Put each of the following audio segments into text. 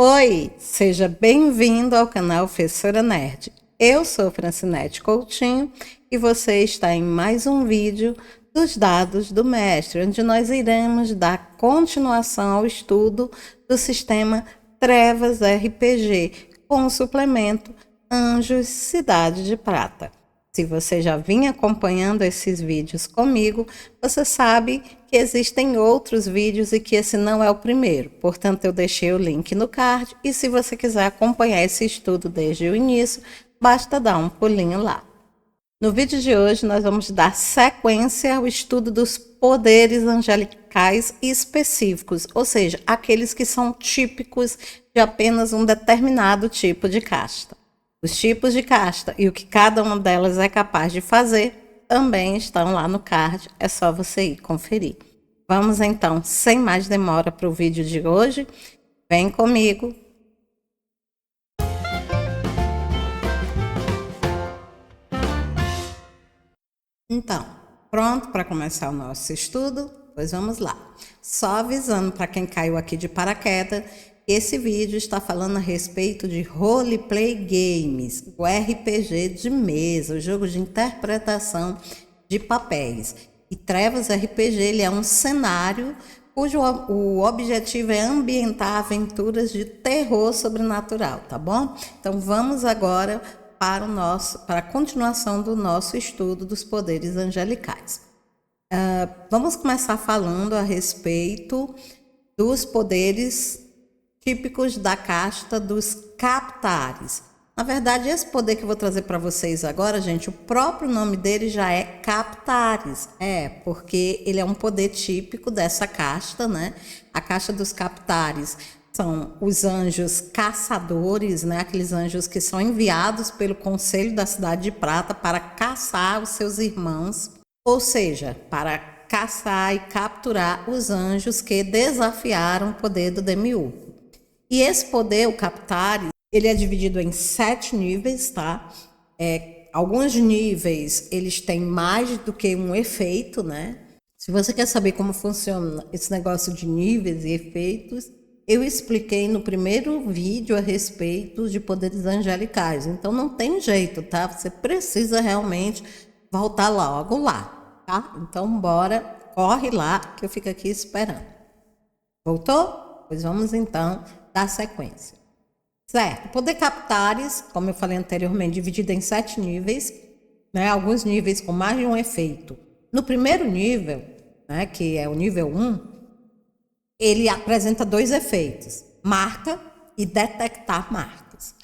Oi, seja bem-vindo ao canal Fessora Nerd. Eu sou Francinete Coutinho e você está em mais um vídeo dos dados do mestre, onde nós iremos dar continuação ao estudo do sistema Trevas RPG com o suplemento Anjos Cidade de Prata. Se você já vinha acompanhando esses vídeos comigo, você sabe que existem outros vídeos e que esse não é o primeiro. Portanto, eu deixei o link no card e se você quiser acompanhar esse estudo desde o início, basta dar um pulinho lá. No vídeo de hoje, nós vamos dar sequência ao estudo dos poderes angelicais específicos, ou seja, aqueles que são típicos de apenas um determinado tipo de casta. Os tipos de casta e o que cada uma delas é capaz de fazer também estão lá no card, é só você ir conferir. Vamos então, sem mais demora, para o vídeo de hoje. Vem comigo. Então, pronto para começar o nosso estudo? Pois vamos lá. Só avisando para quem caiu aqui de paraquedas, esse vídeo está falando a respeito de roleplay games, o RPG de mesa, o jogo de interpretação de papéis. E Trevas RPG ele é um cenário cujo o objetivo é ambientar aventuras de terror sobrenatural, tá bom? Então vamos agora para a continuação do nosso estudo dos poderes angelicais. Vamos começar falando a respeito dos poderes típicos da casta dos captares. Na verdade, esse poder que eu vou trazer para vocês agora, gente, o próprio nome dele já é captares. Porque ele é um poder típico dessa casta, né? A casta dos captares são os anjos caçadores, né? Aqueles anjos que são enviados pelo Conselho da Cidade de Prata para caçar os seus irmãos, ou seja, para caçar e capturar os anjos que desafiaram o poder do Demiurgo. E esse poder, o Captares, ele é dividido em 7 níveis, tá? Alguns níveis, eles têm mais do que um efeito, né? Se você quer saber como funciona esse negócio de níveis e efeitos, eu expliquei no primeiro vídeo a respeito de poderes angelicais. Então, não tem jeito, tá? Você precisa realmente voltar logo lá, tá? Então, bora, corre lá, que eu fico aqui esperando. Voltou? Pois vamos, então, dar sequência. Certo, o poder Captares, como eu falei anteriormente, dividido em 7 níveis, né? Alguns níveis com mais de um efeito. No primeiro nível, né, que é o nível 1, ele apresenta 2 efeitos, marca e detectar marcas.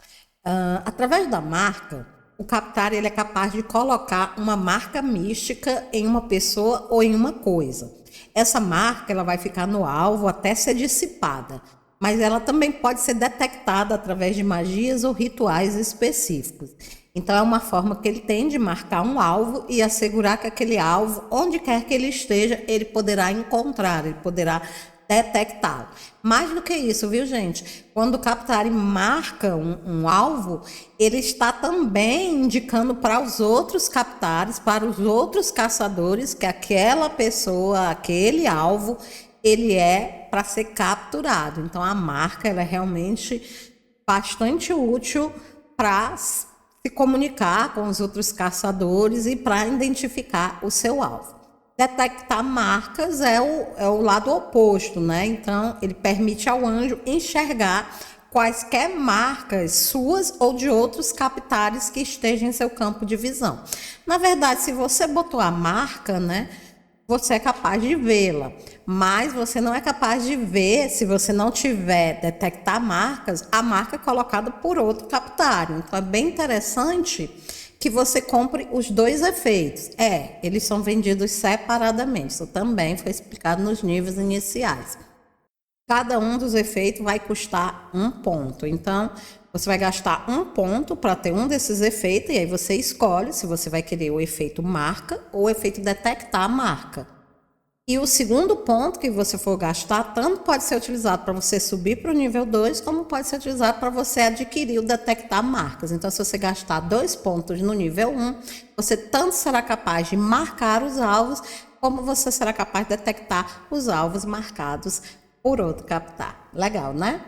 Através da marca, o Captar ele é capaz de colocar uma marca mística em uma pessoa ou em uma coisa. Essa marca ela vai ficar no alvo até ser dissipada, mas ela também pode ser detectada através de magias ou rituais específicos. Então, é uma forma que ele tem de marcar um alvo e assegurar que aquele alvo, onde quer que ele esteja, ele poderá encontrar, ele poderá detectá-lo. Mais do que isso, viu, gente? Quando o Captari marca um alvo, ele está também indicando para os outros Captares, para os outros caçadores, que aquela pessoa, aquele alvo, ele é para ser capturado. Então, a marca ela é realmente bastante útil para se comunicar com os outros caçadores e para identificar o seu alvo. Detectar marcas é o lado oposto, né? Então, ele permite ao anjo enxergar quaisquer marcas suas ou de outros captares que estejam em seu campo de visão. Na verdade, se você botou a marca, né? Você é capaz de vê-la, mas você não é capaz de ver, se você não tiver detectar marcas, a marca é colocada por outro captário. Então, é bem interessante que você compre os 2 efeitos. Eles são vendidos separadamente, isso também foi explicado nos níveis iniciais. Cada um dos efeitos vai custar 1 ponto, então você vai gastar 1 ponto para ter um desses efeitos, e aí você escolhe se você vai querer o efeito marca ou o efeito detectar a marca. E o segundo ponto que você for gastar, tanto pode ser utilizado para você subir para o nível 2, como pode ser utilizado para você adquirir o detectar marcas. Então, se você gastar 2 pontos no nível 1, você tanto será capaz de marcar os alvos, como você será capaz de detectar os alvos marcados por outro captar. Legal, né?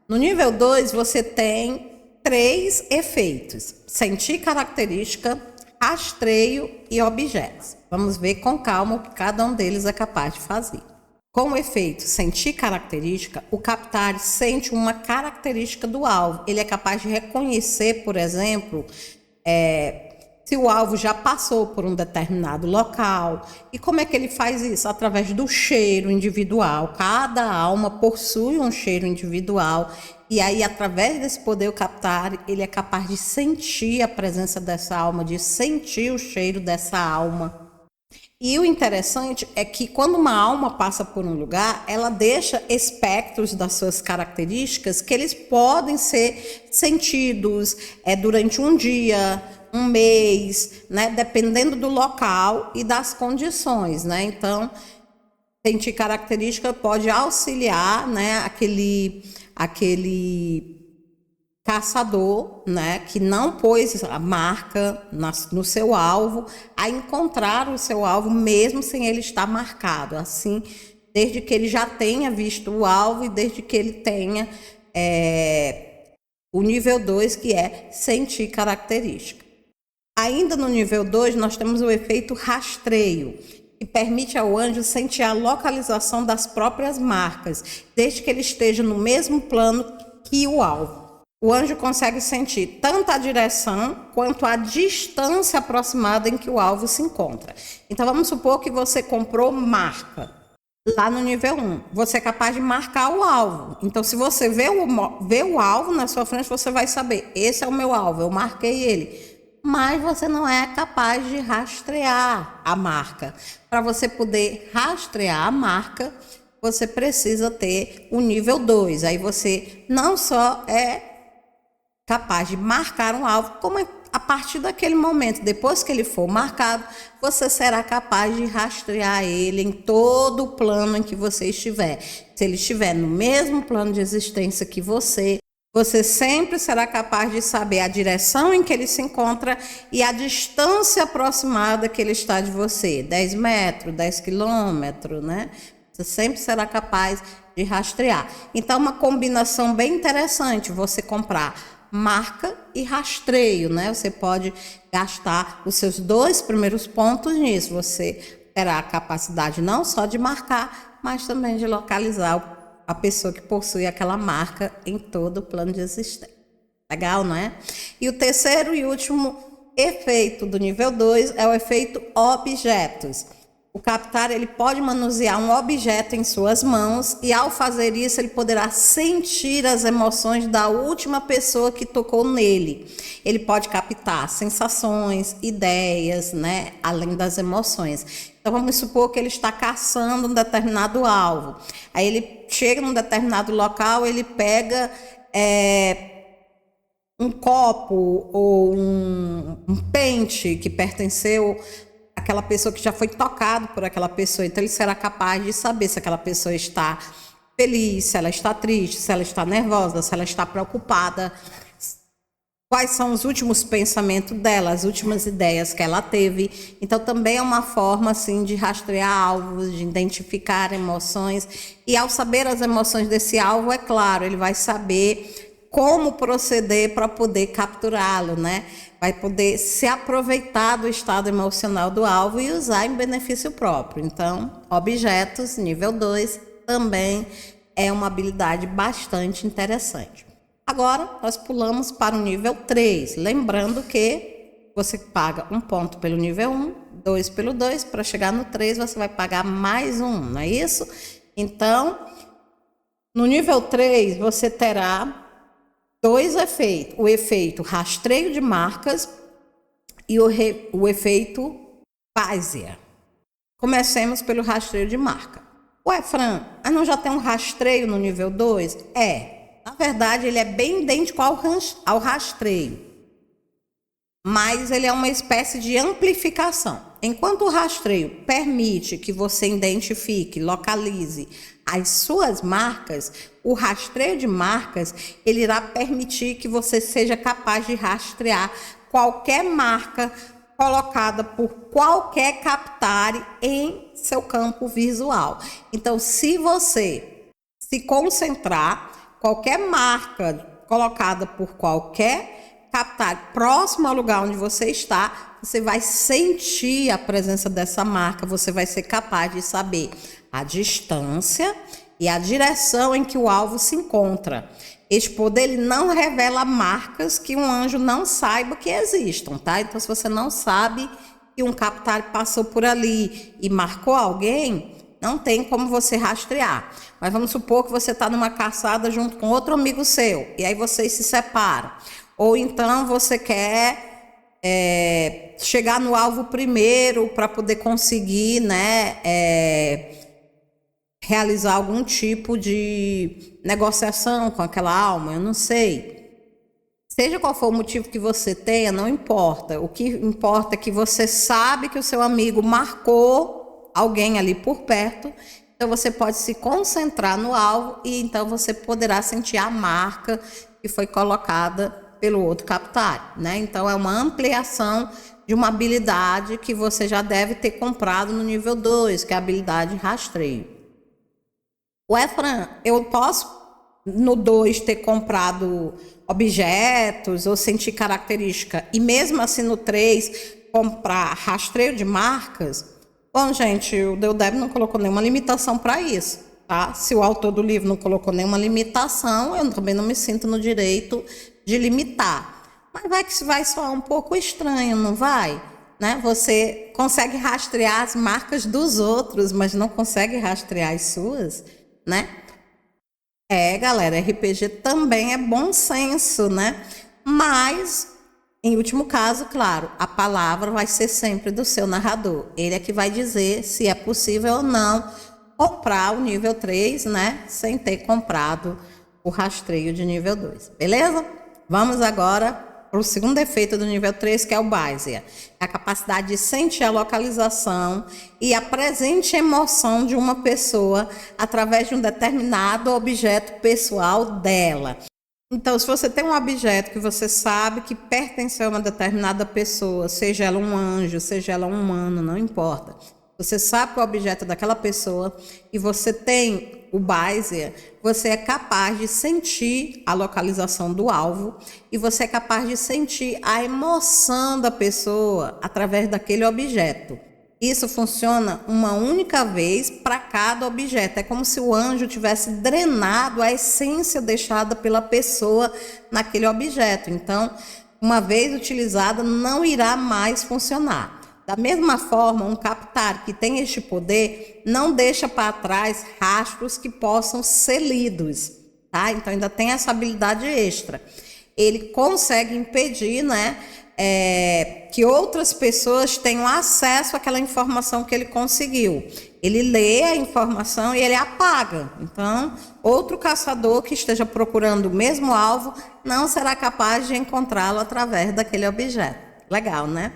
No nível 2, você tem 3 efeitos: sentir característica, rastreio e objetos. Vamos ver com calma o que cada um deles é capaz de fazer. Com o efeito sentir característica, o Captari sente uma característica do alvo. Ele é capaz de reconhecer, por exemplo, se o alvo já passou por um determinado local. E como é que ele faz isso? Através do cheiro individual. Cada alma possui um cheiro individual. E aí, através desse poder, o Captari, ele é capaz de sentir a presença dessa alma, de sentir o cheiro dessa alma. E o interessante é que quando uma alma passa por um lugar, ela deixa espectros das suas características que eles podem ser sentidos durante um dia, um mês, né? Dependendo do local e das condições, né? Então, sentir característica pode auxiliar, né, aquele caçador, né, que não pôs a marca no seu alvo, a encontrar o seu alvo mesmo sem ele estar marcado. Assim, desde que ele já tenha visto o alvo e desde que ele tenha o nível 2, que é sentir característica. Ainda no nível 2, nós temos o efeito rastreio, que permite ao anjo sentir a localização das próprias marcas, desde que ele esteja no mesmo plano que o alvo. O anjo consegue sentir tanto a direção quanto a distância aproximada em que o alvo se encontra. Então, vamos supor que você comprou marca lá no nível 1. Você é capaz de marcar o alvo. Então, se você vê o alvo na sua frente, você vai saber, esse é o meu alvo, eu marquei ele. Mas você não é capaz de rastrear a marca. Para você poder rastrear a marca, você precisa ter o nível 2. Aí você não só é capaz de marcar um alvo, como a partir daquele momento, depois que ele for marcado, você será capaz de rastrear ele em todo o plano em que você estiver. Se ele estiver no mesmo plano de existência que você sempre será capaz de saber a direção em que ele se encontra e a distância aproximada que ele está de você. 10 metros, 10 quilômetros, né? Você sempre será capaz de rastrear. Então, uma combinação bem interessante, você comprar marca e rastreio, né? Você pode gastar os seus 2 primeiros pontos nisso. Você terá a capacidade não só de marcar, mas também de localizar a pessoa que possui aquela marca em todo o plano de existência. Legal, não é? E o terceiro e último efeito do nível 2 é o efeito objetos. O Captari, ele pode manusear um objeto em suas mãos e, ao fazer isso, ele poderá sentir as emoções da última pessoa que tocou nele. Ele pode captar sensações, ideias, né, além das emoções. Então, vamos supor que ele está caçando um determinado alvo. Aí ele chega num determinado local, ele pega um copo ou um pente que pertenceu àquela pessoa, que já foi tocado por aquela pessoa. Então, ele será capaz de saber se aquela pessoa está feliz, se ela está triste, se ela está nervosa, se ela está preocupada, quais são os últimos pensamentos dela, as últimas ideias que ela teve. Então, também é uma forma, assim, de rastrear alvos, de identificar emoções. E, ao saber as emoções desse alvo, é claro, ele vai saber como proceder para poder capturá-lo, né? Vai poder se aproveitar do estado emocional do alvo e usar em benefício próprio. Então, objetos, nível 2, também é uma habilidade bastante interessante. Agora, nós pulamos para o nível 3, lembrando que você paga 1 ponto pelo nível 1, 2 pelo 2, para chegar no 3 você vai pagar mais 1, não é isso? Então, no nível 3 você terá 2 efeitos, o efeito rastreio de marcas e o efeito Bayesian. Comecemos pelo rastreio de marca. Ué, Fran, não já tem um rastreio no nível 2? Na verdade, ele é bem idêntico ao rastreio, mas ele é uma espécie de amplificação. Enquanto o rastreio permite que você identifique, localize as suas marcas, o rastreio de marcas, ele irá permitir que você seja capaz de rastrear qualquer marca colocada por qualquer Captari em seu campo visual. Então, se você se concentrar, qualquer marca colocada por qualquer captar próximo ao lugar onde você está, você vai sentir a presença dessa marca, você vai ser capaz de saber a distância e a direção em que o alvo se encontra. Este poder ele não revela marcas que um anjo não saiba que existam, tá? Então, se você não sabe que um captar passou por ali e marcou alguém, não tem como você rastrear. Mas vamos supor que você está numa caçada junto com outro amigo seu, e aí vocês se separam. Ou então você quer chegar no alvo primeiro para poder conseguir, né, realizar algum tipo de negociação com aquela alma, eu não sei. Seja qual for o motivo que você tenha, não importa. O que importa é que você sabe que o seu amigo marcou alguém ali por perto, então você pode se concentrar no alvo e então você poderá sentir a marca que foi colocada pelo outro captar, né? Então é uma ampliação de uma habilidade que você já deve ter comprado no nível 2, que é a habilidade rastreio. O Efraim, eu posso no 2 ter comprado objetos ou sentir característica e mesmo assim no 3 comprar rastreio de marcas? Bom, gente, o Deudeb não colocou nenhuma limitação para isso, tá? Se o autor do livro não colocou nenhuma limitação, eu também não me sinto no direito de limitar. Mas vai que isso vai soar um pouco estranho, não vai? Né? Você consegue rastrear as marcas dos outros, mas não consegue rastrear as suas, né? Galera, RPG também é bom senso, né? Mas, em último caso, claro, a palavra vai ser sempre do seu narrador. Ele é que vai dizer se é possível ou não comprar o nível 3, né? Sem ter comprado o rastreio de nível 2, beleza? Vamos agora para o segundo efeito do nível 3, que é o Baisia. É a capacidade de sentir a localização e a presente emoção de uma pessoa através de um determinado objeto pessoal dela. Então, se você tem um objeto que você sabe que pertence a uma determinada pessoa, seja ela um anjo, seja ela um humano, não importa. Você sabe que é o objeto daquela pessoa e você tem o Baisia, você é capaz de sentir a localização do alvo e você é capaz de sentir a emoção da pessoa através daquele objeto. Isso funciona uma única vez para cada objeto. É como se o anjo tivesse drenado a essência deixada pela pessoa naquele objeto. Então, uma vez utilizada, não irá mais funcionar. Da mesma forma, um captar que tem este poder não deixa para trás rastros que possam ser lidos, tá? Então ainda tem essa habilidade extra. Ele consegue impedir, né, que outras pessoas tenham acesso àquela informação que ele conseguiu. Ele lê a informação e ele apaga. Então, outro caçador que esteja procurando o mesmo alvo não será capaz de encontrá-lo através daquele objeto. Legal, né?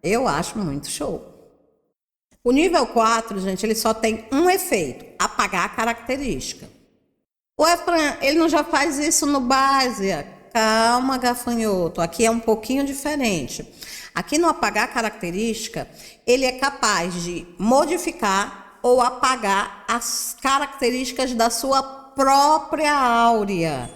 Eu acho muito show. O nível 4, gente, ele só tem um efeito: apagar a característica. O Efraim, ele não já faz isso no Baisia? Calma, gafanhoto, aqui é um pouquinho diferente. Aqui no apagar a característica, ele é capaz de modificar ou apagar as características da sua própria áurea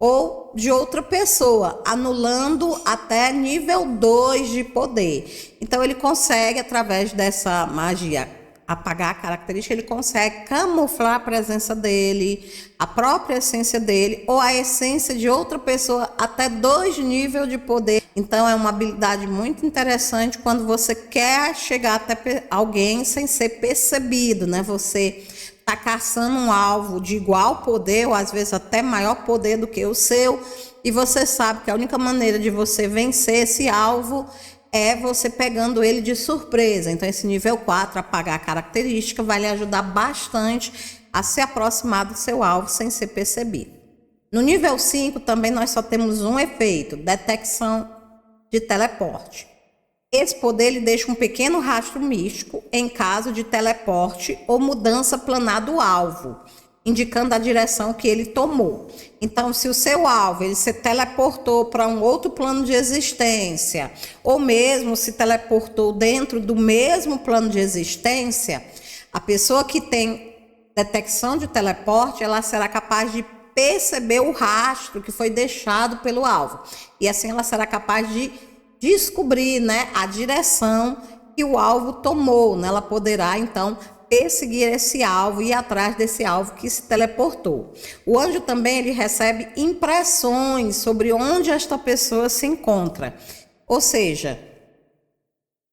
ou de outra pessoa, anulando até nível 2 de poder. Então, ele consegue, através dessa magia, apagar a característica, ele consegue camuflar a presença dele, a própria essência dele, ou a essência de outra pessoa, até 2 níveis de poder. Então, é uma habilidade muito interessante quando você quer chegar até alguém sem ser percebido, né? Você está caçando um alvo de igual poder, ou às vezes até maior poder do que o seu, e você sabe que a única maneira de você vencer esse alvo é você pegando ele de surpresa. Então, esse nível 4, apagar a característica, vai lhe ajudar bastante a se aproximar do seu alvo sem ser percebido. No nível 5, também nós só temos um efeito: detecção de teleporte. Esse poder ele deixa um pequeno rastro místico em caso de teleporte ou mudança planar do alvo, indicando a direção que ele tomou. Então, se o seu alvo ele se teleportou para um outro plano de existência, ou mesmo se teleportou dentro do mesmo plano de existência, a pessoa que tem detecção de teleporte, ela será capaz de perceber o rastro que foi deixado pelo alvo. E assim ela será capaz de descobrir, né, a direção que o alvo tomou, né? Ela poderá, então, perseguir esse alvo e ir atrás desse alvo que se teleportou. O anjo também ele recebe impressões sobre onde esta pessoa se encontra. Ou seja,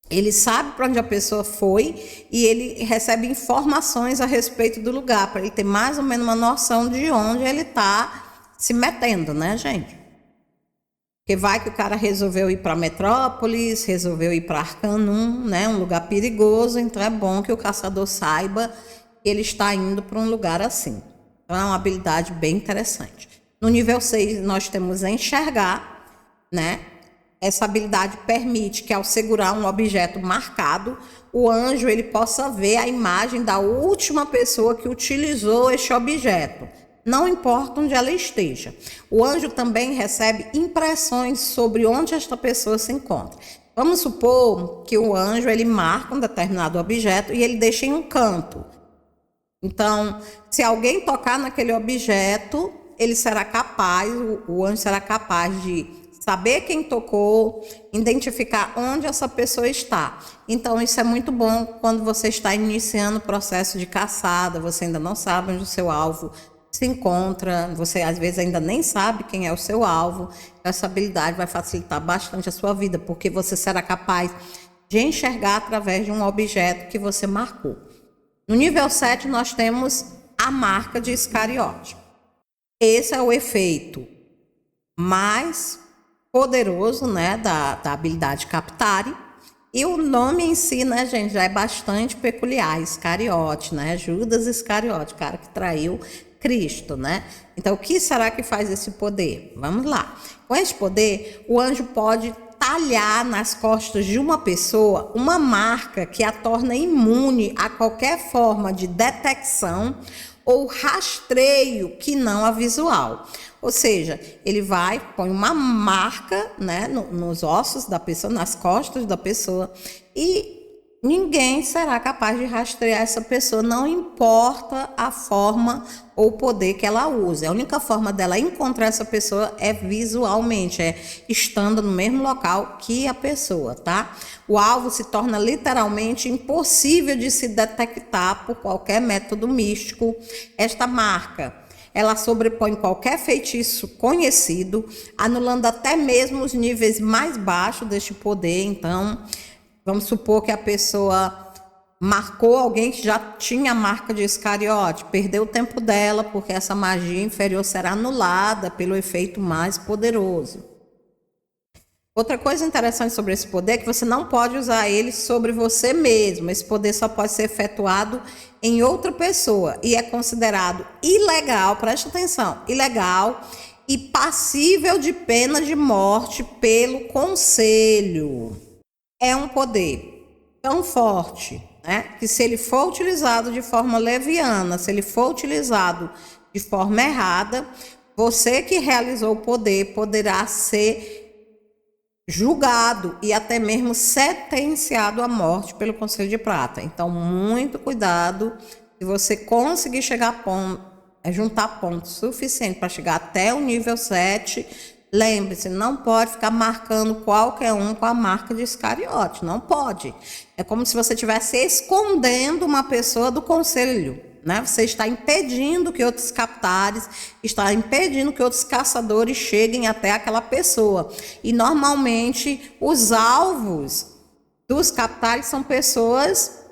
ele sabe para onde a pessoa foi e ele recebe informações a respeito do lugar, para ele ter mais ou menos uma noção de onde ele está se metendo, né, gente? Porque vai que o cara resolveu ir para Metrópolis, resolveu ir para Arcanum, né, um lugar perigoso, então é bom que o caçador saiba que ele está indo para um lugar assim. Então é uma habilidade bem interessante. No nível 6 nós temos enxergar, né? Essa habilidade permite que ao segurar um objeto marcado, o anjo ele possa ver a imagem da última pessoa que utilizou este objeto. Não importa onde ela esteja. O anjo também recebe impressões sobre onde esta pessoa se encontra. Vamos supor que o anjo ele marca um determinado objeto e ele deixa em um canto. Então, se alguém tocar naquele objeto, ele será capaz, o anjo será capaz de saber quem tocou, identificar onde essa pessoa está. Então, isso é muito bom quando você está iniciando o processo de caçada, você ainda não sabe onde o seu alvo se encontra, você às vezes ainda nem sabe quem é o seu alvo. Essa habilidade vai facilitar bastante a sua vida, porque você será capaz de enxergar através de um objeto que você marcou. No nível 7, nós temos a marca de Iscariote. Esse é o efeito mais poderoso, né, da habilidade Captare. E o nome em si, né, gente, já é bastante peculiar. Iscariote, né? Judas Iscariote, o cara que traiu Cristo, né? Então, o que será que faz esse poder? Vamos lá. Com esse poder, o anjo pode talhar nas costas de uma pessoa uma marca que a torna imune a qualquer forma de detecção ou rastreio que não a visual. Ou seja, ele põe uma marca, né, nos ossos da pessoa, nas costas da pessoa, e ninguém será capaz de rastrear essa pessoa, não importa a forma ou poder que ela use. A única forma dela encontrar essa pessoa é visualmente, é estando no mesmo local que a pessoa, tá? O alvo se torna literalmente impossível de se detectar por qualquer método místico. Esta marca, ela sobrepõe qualquer feitiço conhecido, anulando até mesmo os níveis mais baixos deste poder. Então, vamos supor que a pessoa marcou alguém que já tinha a marca de Iscariote, perdeu o tempo dela, porque essa magia inferior será anulada pelo efeito mais poderoso. Outra coisa interessante sobre esse poder é que você não pode usar ele sobre você mesmo. Esse poder só pode ser efetuado em outra pessoa e é considerado ilegal, preste atenção, ilegal e passível de pena de morte pelo conselho. É um poder tão forte, né, que se ele for utilizado de forma leviana, se ele for utilizado de forma errada, você que realizou o poder poderá ser julgado e até mesmo sentenciado à morte pelo Conselho de Prata. Então, muito cuidado. Se você conseguir juntar pontos suficientes para chegar até o nível 7, lembre-se, não pode ficar marcando qualquer um com a marca de Iscariote. Não pode. É como se você estivesse escondendo uma pessoa do conselho, né? Você está impedindo que outros captares, está impedindo que outros caçadores cheguem até aquela pessoa. E normalmente os alvos dos captares são pessoas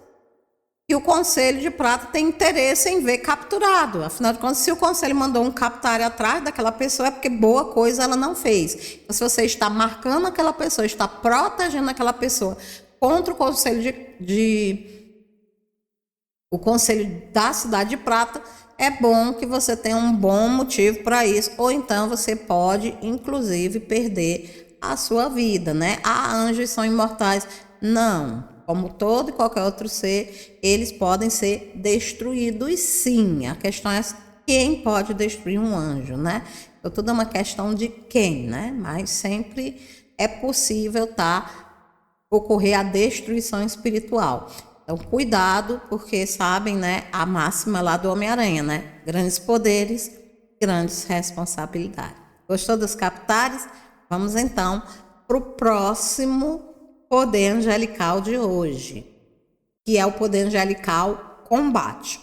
que o Conselho de Prata tem interesse em ver capturado. Afinal de contas, se o Conselho mandou um captar atrás daquela pessoa, é porque boa coisa ela não fez. Então, se você está marcando aquela pessoa, está protegendo aquela pessoa contra o Conselho o Conselho da Cidade de Prata, é bom que você tenha um bom motivo para isso, ou então você pode, inclusive, perder a sua vida, né? Ah, anjos são imortais. Não, como todo e qualquer outro ser, eles podem ser destruídos sim. A questão é quem pode destruir um anjo, né? Então, tudo é uma questão de quem, né? Mas sempre é possível, ocorrer a destruição espiritual. Então, cuidado, porque sabem, né, a máxima lá do Homem-Aranha, né? Grandes poderes, grandes responsabilidades. Gostou dos captares? Vamos então para o próximo poder angelical de hoje, que é o poder angelical combate.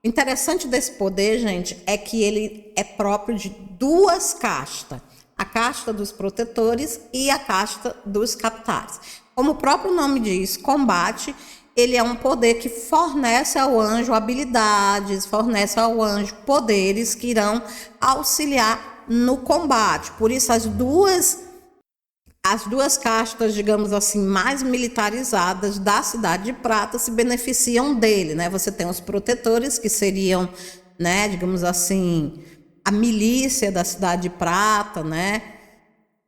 O interessante desse poder, gente, é que ele é próprio de duas castas. A casta dos protetores e a casta dos captares. Como o próprio nome diz, combate, ele é um poder que fornece ao anjo habilidades, fornece ao anjo poderes que irão auxiliar no combate. Por isso, as duas castas, digamos assim, mais militarizadas da Cidade de Prata se beneficiam dele, né? Você tem os protetores, que seriam, né, digamos assim, a milícia da Cidade de Prata, né?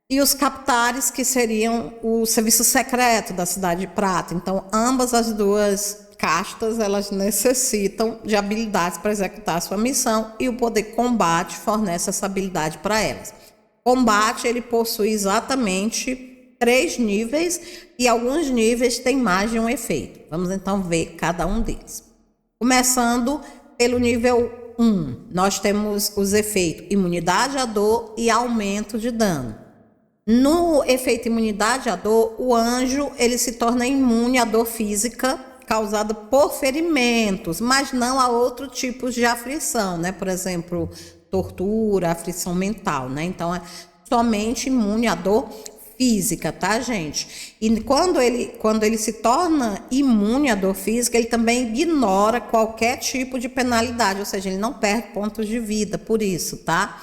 E os captares, que seriam o serviço secreto da Cidade de Prata. Então, ambas as duas castas, elas necessitam de habilidades para executar a sua missão, e o poder combate fornece essa habilidade para elas. Combate, ele possui exatamente 3 níveis, e alguns níveis têm mais de um efeito. Vamos então ver cada um deles. Começando pelo nível 1, nós temos os efeitos imunidade à dor e aumento de dano. No efeito imunidade à dor, o anjo ele se torna imune à dor física causada por ferimentos, mas não a outros tipos de aflição, né? Por exemplo, tortura, aflição mental, né? Então, é somente imune à dor física, tá, gente? E quando ele se torna imune à dor física, ele também ignora qualquer tipo de penalidade, ou seja, ele não perde pontos de vida por isso, tá?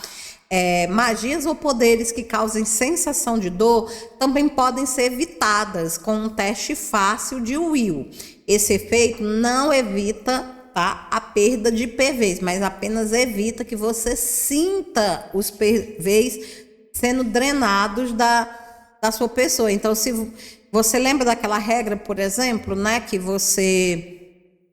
Magias ou poderes que causem sensação de dor também podem ser evitadas com um teste fácil de will. Esse efeito não evita, tá, a perda de PVs, mas apenas evita que você sinta os PVs sendo drenados da sua pessoa. Então, se você lembra daquela regra, por exemplo, né, que você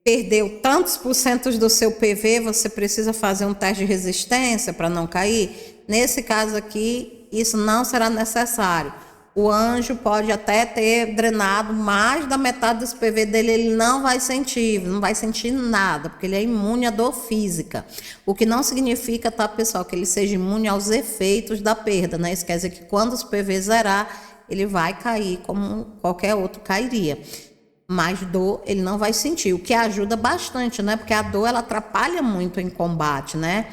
perdeu tantos % do seu PV, você precisa fazer um teste de resistência para não cair? Nesse caso aqui, isso não será necessário. O anjo pode até ter drenado mais da metade dos PV dele, ele não vai sentir nada, porque ele é imune à dor física. O que não significa, tá, pessoal, que ele seja imune aos efeitos da perda, né? Isso quer dizer que quando os PV zerar, ele vai cair como qualquer outro cairia. Mas dor ele não vai sentir, o que ajuda bastante, né? Porque a dor ela atrapalha muito em combate, né?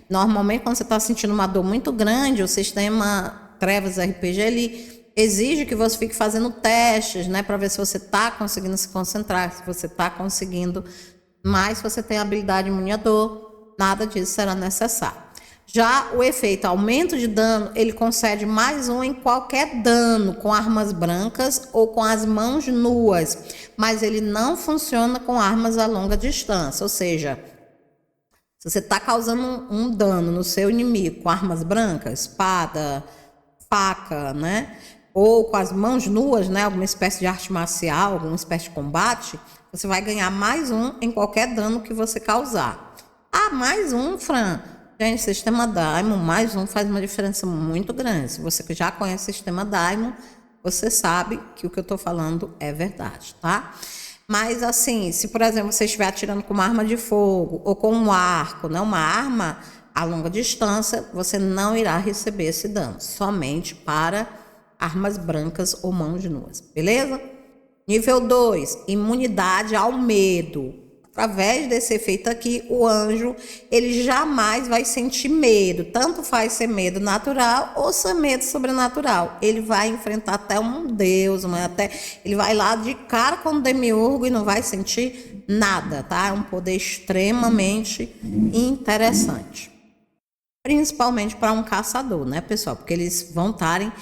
Normalmente, quando você está sentindo uma dor muito grande, o sistema Trevas RPG ele exige que você fique fazendo testes, né? Para ver se você está conseguindo se concentrar, se você está conseguindo. Mas se você tem habilidade imune à dor, nada disso será necessário. Já o efeito aumento de dano, ele concede mais um em qualquer dano com armas brancas ou com as mãos nuas, mas ele não funciona com armas a longa distância, ou seja, se você está causando um dano no seu inimigo com armas brancas, espada, faca, né, ou com as mãos nuas, né, alguma espécie de arte marcial, alguma espécie de combate, você vai ganhar mais um em qualquer dano que você causar. Ah, mais um, Fran? Gente, sistema Daimon, mais um faz uma diferença muito grande. Se você já conhece o sistema Daimon, você sabe que o que eu estou falando é verdade, tá? Mas assim, se por exemplo você estiver atirando com uma arma de fogo ou com um arco, né, uma arma a longa distância, você não irá receber esse dano, somente para armas brancas ou mãos nuas, beleza? Nível 2, imunidade ao medo. Através desse efeito aqui, o anjo, ele jamais vai sentir medo. Tanto faz ser medo natural ou ser medo sobrenatural. Ele vai enfrentar até um deus, ele vai lá de cara com o demiurgo e não vai sentir nada, tá? É um poder extremamente interessante. Principalmente para um caçador, né, pessoal? Porque eles vão estarem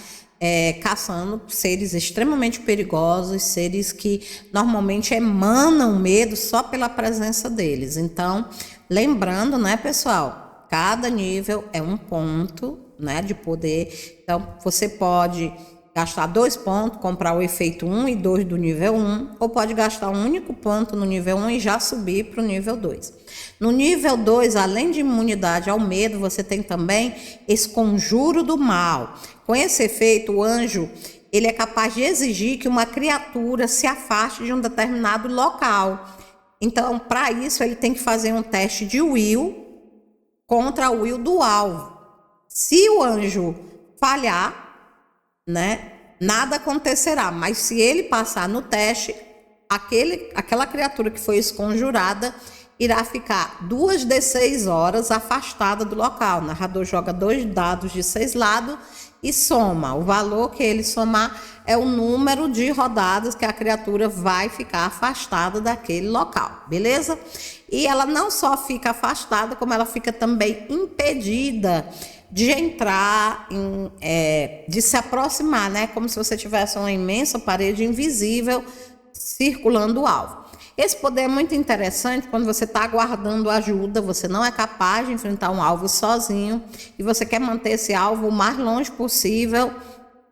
caçando seres extremamente perigosos, seres que normalmente emanam medo só pela presença deles. Então, lembrando, né, pessoal, cada nível é um ponto, né, de poder. Então, você pode gastar 2 pontos, comprar o efeito 1 e 2 do nível 1, ou pode gastar um único ponto no nível 1 e já subir para o nível 2. No nível 2, além de imunidade ao medo, você tem também esse conjuro do mal. Com esse efeito, o anjo ele é capaz de exigir que uma criatura se afaste de um determinado local. Então, para isso, ele tem que fazer um teste de will, contra o will do alvo. Se o anjo falhar, né, nada acontecerá, mas se ele passar no teste, aquela criatura que foi esconjurada irá ficar 2d6 horas afastada do local. O narrador joga 2 dados de 6 lados e soma. O valor que ele somar é o número de rodadas que a criatura vai ficar afastada daquele local, beleza? E ela não só fica afastada, como ela fica também impedida de entrar, de se aproximar, né? Como se você tivesse uma imensa parede invisível circulando o alvo. Esse poder é muito interessante quando você está aguardando ajuda, você não é capaz de enfrentar um alvo sozinho e você quer manter esse alvo o mais longe possível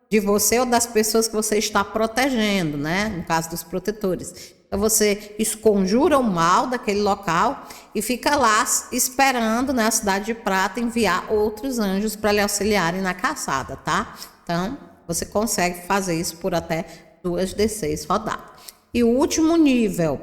de você ou das pessoas que você está protegendo, né? No caso dos protetores. Então você esconjura o mal daquele local e fica lá esperando, né, a Cidade de Prata enviar outros anjos para lhe auxiliarem na caçada, tá? Então você consegue fazer isso por até 2d6 rodadas. E o último nível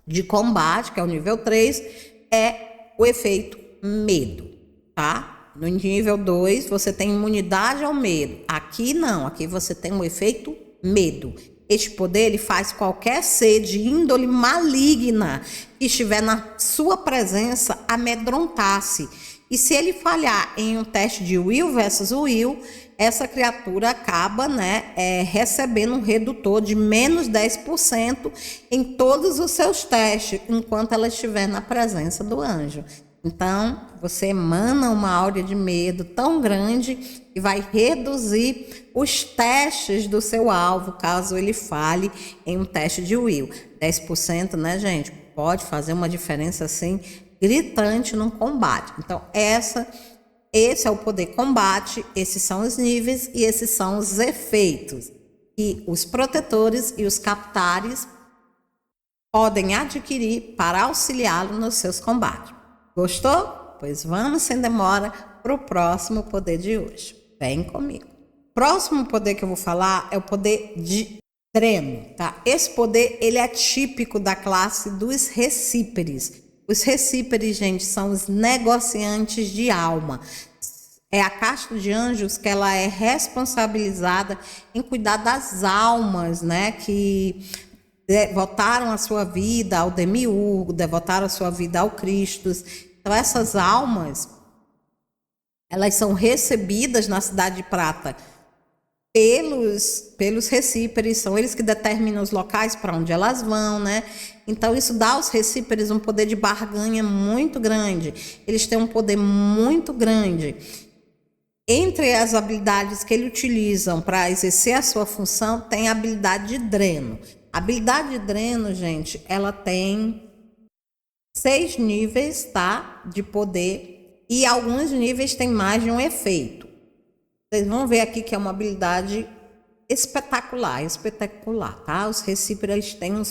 de combate, que é o nível 3, é o efeito medo, tá? No nível 2, você tem imunidade ao medo. Aqui não, aqui você tem o efeito medo. Este poder ele faz qualquer ser de índole maligna que estiver na sua presença amedrontar-se. E se ele falhar em um teste de will versus will, essa criatura acaba, né, recebendo um redutor de menos 10% em todos os seus testes, enquanto ela estiver na presença do anjo. Então, você emana uma áurea de medo tão grande que vai reduzir os testes do seu alvo, caso ele falhe em um teste de will. 10%, né, gente? Pode fazer uma diferença, assim, gritante num combate. Então, esse é o poder combate, esses são os níveis e esses são os efeitos. E os protetores e os captares podem adquirir para auxiliá-lo nos seus combates. Gostou? Pois vamos sem demora para o próximo poder de hoje. Vem comigo. Próximo poder que eu vou falar é o poder de dreno, tá? Esse poder ele é típico da classe dos recíperes. Os recíperes, gente, são os negociantes de alma. É a casta de anjos que ela é responsabilizada em cuidar das almas, né? Que devotaram a sua vida ao demiurgo, devotaram a sua vida ao Cristo. Então, essas almas, elas são recebidas na Cidade de Prata pelos recíperes, são eles que determinam os locais para onde elas vão, né? Então, isso dá aos recíperes um poder de barganha muito grande. Eles têm um poder muito grande. Entre as habilidades que eles utilizam para exercer a sua função, tem a habilidade de dreno. A habilidade de dreno, gente, ela tem 6 níveis, tá? De poder, e alguns níveis têm mais de um efeito. Vocês vão ver aqui que é uma habilidade espetacular, tá? Os recíperes têm um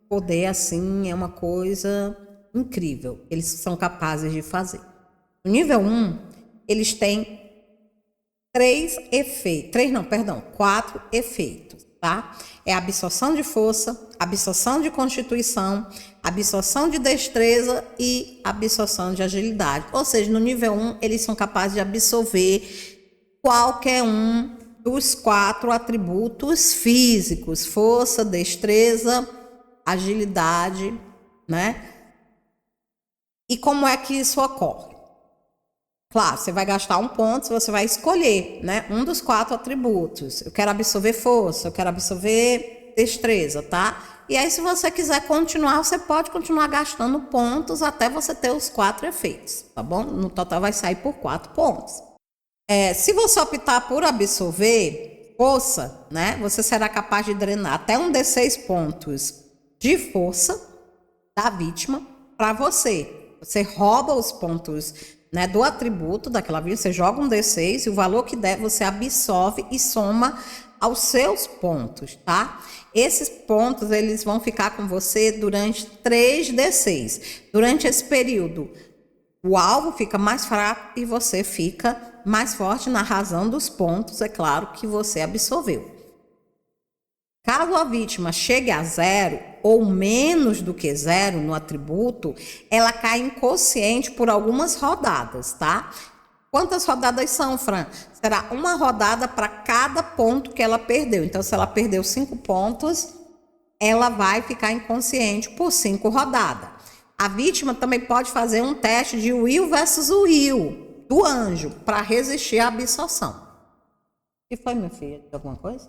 poder assim, é uma coisa incrível. Eles são capazes de fazer. No nível 1, eles têm 4 efeitos, tá? É a absorção de força, absorção de constituição, absorção de destreza e absorção de agilidade. Ou seja, no nível 1, eles são capazes de absorver qualquer um dos 4 atributos físicos: força, destreza, agilidade, né? E como é que isso ocorre? Claro, você vai gastar um ponto, você vai escolher, né, um dos 4 atributos. Eu quero absorver força, eu quero absorver destreza, tá? E aí, se você quiser continuar, você pode continuar gastando pontos até você ter os 4 efeitos, tá bom? No total vai sair por 4 pontos. Se você optar por absorver força, né, você será capaz de drenar até um D6 pontos de força da vítima para você. Você rouba os pontos, né, do atributo daquela vítima, você joga um D6 e o valor que der você absorve e soma aos seus pontos, tá? Esses pontos eles vão ficar com você durante 3d6. Durante esse período, o alvo fica mais fraco e você fica mais forte na razão dos pontos, é claro, que você absorveu. Caso a vítima chegue a 0, ou menos do que 0 no atributo, ela cai inconsciente por algumas rodadas, tá? Quantas rodadas são, Fran? Será uma rodada para cada ponto que ela perdeu. Então, se ela perdeu 5 pontos, ela vai ficar inconsciente por 5 rodadas. A vítima também pode fazer um teste de will versus will do anjo para resistir à absorção. E foi, minha filha? Alguma coisa?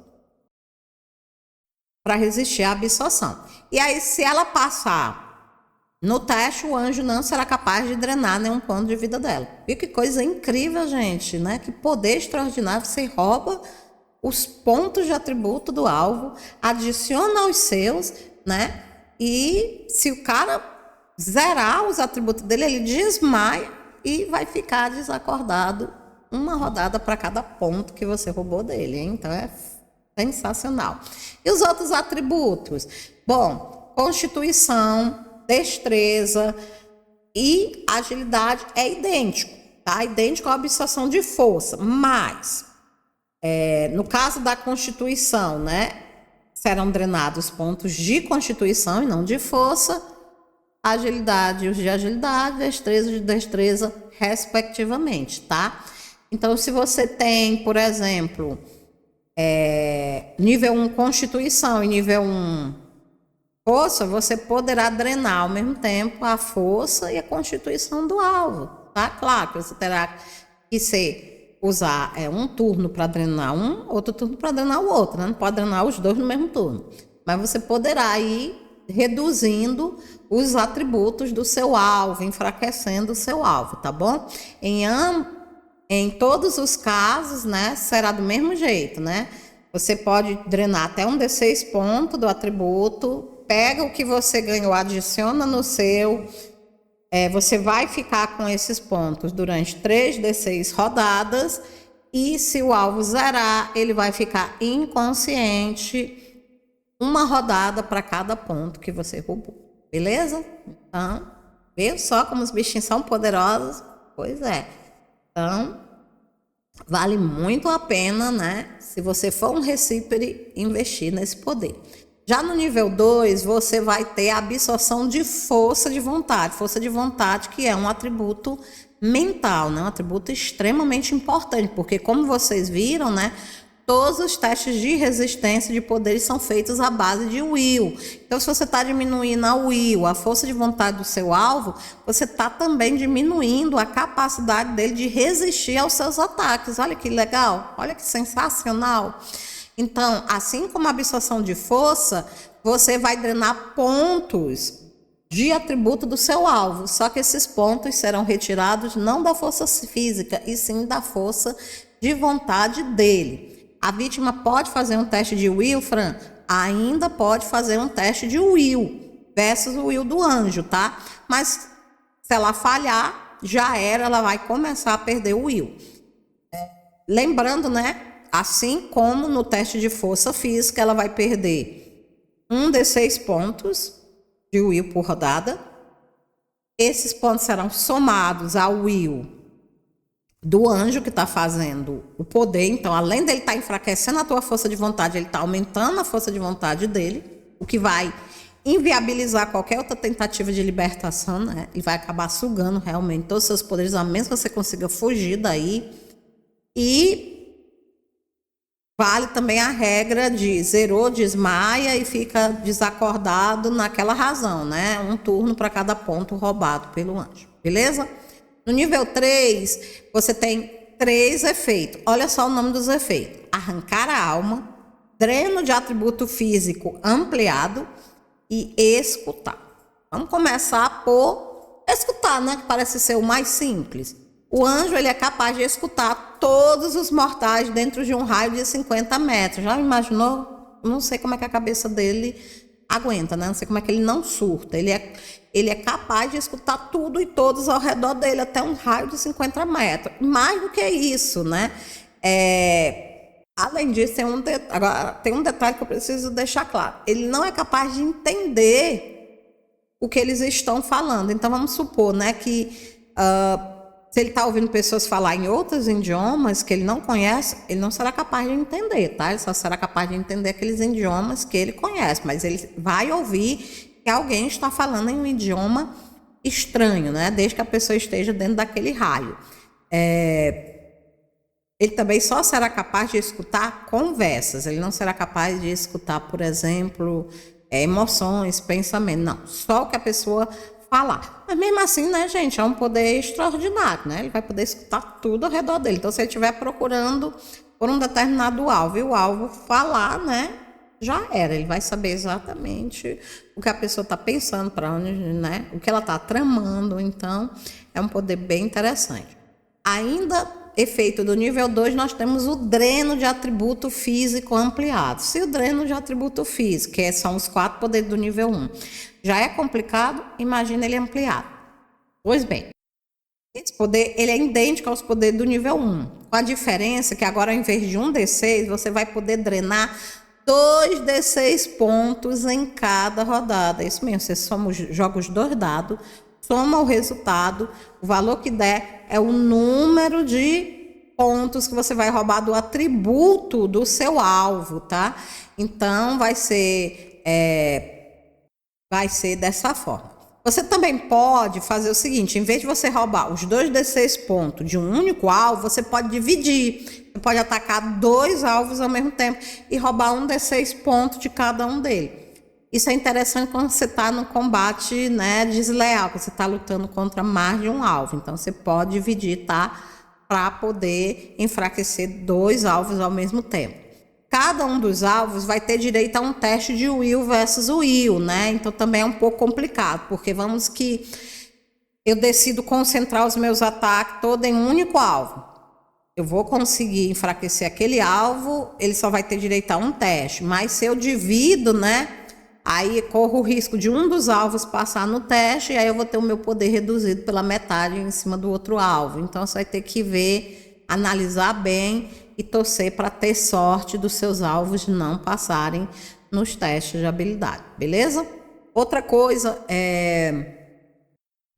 Para resistir à absorção. E aí, se ela passar no teste, o anjo não será capaz de drenar nenhum ponto de vida dela. E que coisa incrível, gente, né? Que poder extraordinário. Você rouba os pontos de atributo do alvo, adiciona aos seus, né? E se o cara zerar os atributos dele, ele desmaia e vai ficar desacordado uma rodada para cada ponto que você roubou dele, hein? Então é sensacional. E os outros atributos? Bom, constituição, destreza e agilidade é idêntico, tá? Idêntico à absorção de força, mas no caso da constituição, né, serão drenados pontos de constituição e não de força, agilidade os de agilidade, destreza de destreza, respectivamente, tá? Então, se você tem, por exemplo, nível 1 constituição e nível 1 força, você poderá drenar ao mesmo tempo a força e a constituição do alvo, tá? Claro que você terá que usar um turno para drenar um, outro turno para drenar o outro, né? Não pode drenar os dois no mesmo turno. Mas você poderá ir reduzindo os atributos do seu alvo, enfraquecendo o seu alvo, tá bom? Em todos os casos, né, será do mesmo jeito, né? Você pode drenar até um D6 ponto do atributo, pega o que você ganhou, adiciona no seu, você vai ficar com esses pontos durante 3D6 rodadas e se o alvo zerar, ele vai ficar inconsciente uma rodada para cada ponto que você roubou, beleza? Então, viu só como os bichinhos são poderosos? Pois é. Então, vale muito a pena, né? Se você for um recípere, investir nesse poder. Já no nível 2, você vai ter a absorção de força de vontade. Força de vontade, que é um atributo mental, né? Um atributo extremamente importante, porque como vocês viram, né? Todos os testes de resistência de poderes são feitos à base de will. Então, se você está diminuindo a will, a força de vontade do seu alvo, você está também diminuindo a capacidade dele de resistir aos seus ataques. Olha que legal, olha que sensacional. Então, assim como a absorção de força, você vai drenar pontos de atributo do seu alvo. Só que esses pontos serão retirados não da força física, e sim da força de vontade dele. A vítima pode fazer um teste de will, Fran? Ainda pode fazer um teste de will versus o will do anjo, tá? Mas se ela falhar, já era, ela vai começar a perder o will. Lembrando, né? Assim como no teste de força física, ela vai perder um D6 pontos de will por rodada. Esses pontos serão somados ao will do anjo que está fazendo o poder. Então, além dele estar enfraquecendo a tua força de vontade, ele está aumentando a força de vontade dele, o que vai inviabilizar qualquer outra tentativa de libertação, né? E vai acabar sugando realmente todos os seus poderes, a menos que você consiga fugir daí. E vale também a regra de zerou, desmaia e fica desacordado naquela razão, né? Um turno para cada ponto roubado pelo anjo, beleza? No nível 3, você tem 3 efeitos. Olha só o nome dos efeitos. Arrancar a alma, dreno de atributo físico ampliado e escutar. Vamos começar por escutar, né? Que parece ser o mais simples. O anjo, ele é capaz de escutar todos os mortais dentro de um raio de 50 metros. Já imaginou? Não sei como é que a cabeça dele aguenta, né? Não sei como é que ele não surta. Ele é capaz de escutar tudo e todos ao redor dele, até um raio de 50 metros. Mais do que isso, né? Além disso, tem um detalhe que eu preciso deixar claro. Ele não é capaz de entender o que eles estão falando. Então, vamos supor, né, que se ele está ouvindo pessoas falar em outros idiomas que ele não conhece, ele não será capaz de entender, tá? Ele só será capaz de entender aqueles idiomas que ele conhece, mas ele vai ouvir que alguém está falando em um idioma estranho, né? Desde que a pessoa esteja dentro daquele raio. Ele também só será capaz de escutar conversas, ele não será capaz de escutar, por exemplo, emoções, pensamentos, não, só o que a pessoa falar. Mas mesmo assim, né, gente, é um poder extraordinário, né? Ele vai poder escutar tudo ao redor dele. Então, se ele estiver procurando por um determinado alvo e o alvo falar, né, já era. Ele vai saber exatamente o que a pessoa está pensando, para onde, né, o que ela está tramando. Então, é um poder bem interessante. Ainda efeito do nível 2, nós temos o dreno de atributo físico ampliado. Se o dreno de atributo físico, que são os 4 poderes do nível 1, já é complicado, imagina ele ampliado. Pois bem, esse poder ele é idêntico aos poderes do nível 1, com a diferença que agora, ao invés de um D6, você vai poder drenar 2 D6 pontos em cada rodada. Isso mesmo, você joga os 2 dados, soma o resultado, o valor que der é o número de pontos que você vai roubar do atributo do seu alvo, tá? Então, vai ser dessa forma. Você também pode fazer o seguinte, em vez de você roubar os 2 D6 pontos de um único alvo, você pode dividir. Você pode atacar 2 alvos ao mesmo tempo e roubar um D6 pontos de cada um deles. Isso é interessante quando você está no combate, né, desleal, que você está lutando contra mais de um alvo. Então, você pode dividir, tá? Para poder enfraquecer 2 alvos ao mesmo tempo. Cada um dos alvos vai ter direito a um teste de will versus will, né? Então, também é um pouco complicado, porque vamos que eu decido concentrar os meus ataques todos em um único alvo. Eu vou conseguir enfraquecer aquele alvo, ele só vai ter direito a um teste. Mas se eu divido, né? Aí corro o risco de um dos alvos passar no teste e aí eu vou ter o meu poder reduzido pela metade em cima do outro alvo. Então você vai ter que ver, analisar bem e torcer para ter sorte dos seus alvos não passarem nos testes de habilidade, beleza? Outra coisa é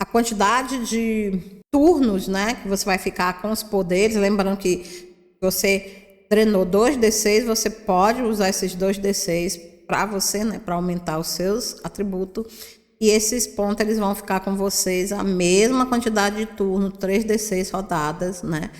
a quantidade de turnos, né, que você vai ficar com os poderes. Lembrando que você treinou 2 D6, você pode usar esses 2 D6 para você, né, para aumentar os seus atributos, e esses pontos eles vão ficar com vocês a mesma quantidade de turno, 3d6 rodadas, né?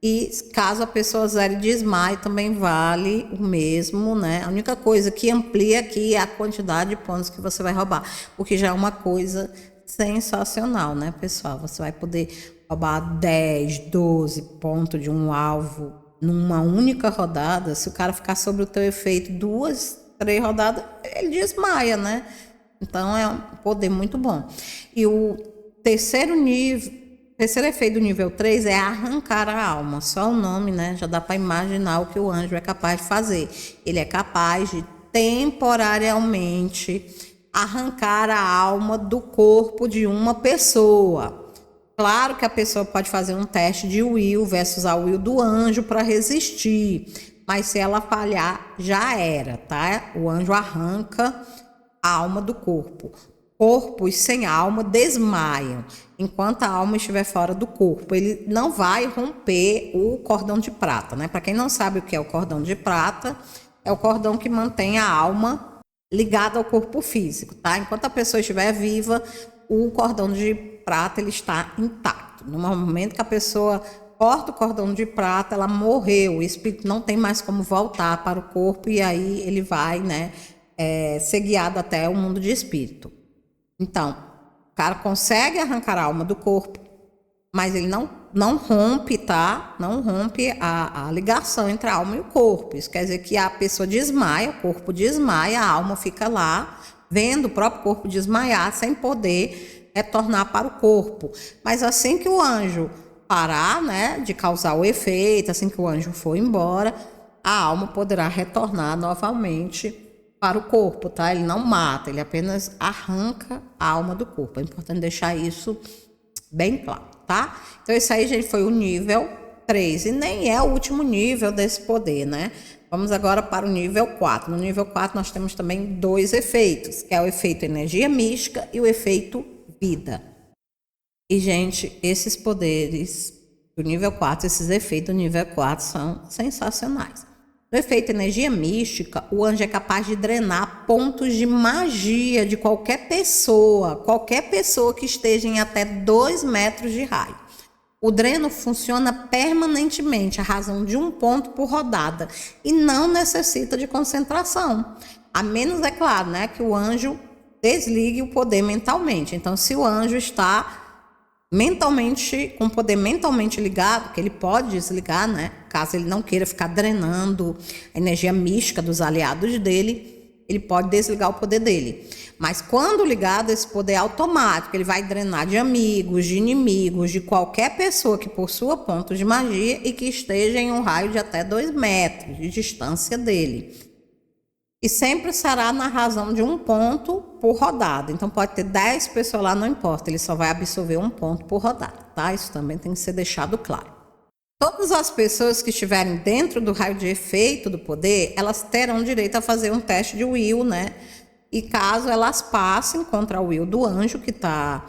E caso a pessoa zere desmaie, também vale o mesmo, né? A única coisa que amplia aqui é a quantidade de pontos que você vai roubar, porque já é uma coisa sensacional, né, pessoal? Você vai poder roubar 10, 12 pontos de um alvo numa única rodada. Se o cara ficar sob o teu efeito 2, 3 rodadas, ele desmaia, né? Então é um poder muito bom. E o terceiro efeito do nível 3 é arrancar a alma. Só o nome, né? Já dá para imaginar o que o anjo é capaz de fazer. Ele é capaz de temporariamente arrancar a alma do corpo de uma pessoa. Claro que a pessoa pode fazer um teste de will versus a will do anjo para resistir. Mas se ela falhar, já era, tá? O anjo arranca a alma do corpo. Corpos sem alma desmaiam, enquanto a alma estiver fora do corpo. Ele não vai romper o cordão de prata, né? Para quem não sabe o que é o cordão de prata, é o cordão que mantém a alma ligada ao corpo físico, tá? Enquanto a pessoa estiver viva, o cordão de prata ele está intacto. No momento que a pessoa corta o cordão de prata, ela morreu, o espírito não tem mais como voltar para o corpo e aí ele vai, né, ser guiado até o mundo de espírito. Então, o cara consegue arrancar a alma do corpo, mas ele não rompe, tá? Não rompe a ligação entre a alma e o corpo. Isso quer dizer que a pessoa desmaia, o corpo desmaia, a alma fica lá, vendo o próprio corpo desmaiar, sem poder retornar para o corpo. Mas assim que o anjo parar, né, de causar o efeito, assim que o anjo for embora, a alma poderá retornar novamente para o corpo, tá? Ele não mata, ele apenas arranca a alma do corpo. É importante deixar isso bem claro, tá? Então isso aí, gente, foi o nível 3 e nem é o último nível desse poder, né? Vamos agora para o nível 4. No nível 4 nós temos também 2 efeitos, que é o efeito energia mística e o efeito vida. E, gente, esses poderes do nível 4, esses efeitos do nível 4 são sensacionais. No efeito energia mística, o anjo é capaz de drenar pontos de magia de qualquer pessoa que esteja em até 2 metros de raio. O dreno funciona permanentemente, à razão de 1 ponto por rodada, e não necessita de concentração. A menos, é claro, né, que o anjo desligue o poder mentalmente. Então, se o anjo está mentalmente, com o poder mentalmente ligado, que ele pode desligar, né, caso ele não queira ficar drenando a energia mística dos aliados dele, ele pode desligar o poder dele. Mas quando ligado, esse poder é automático, ele vai drenar de amigos, de inimigos, de qualquer pessoa que possua pontos de magia e que esteja em um raio de até 2 metros de distância dele. E sempre será na razão de 1 ponto por rodada. Então pode ter 10 pessoas lá, não importa, ele só vai absorver 1 ponto por rodada, tá? Isso também tem que ser deixado claro. Todas as pessoas que estiverem dentro do raio de efeito do poder, elas terão direito a fazer um teste de will, né? E caso elas passem contra o will do anjo que tá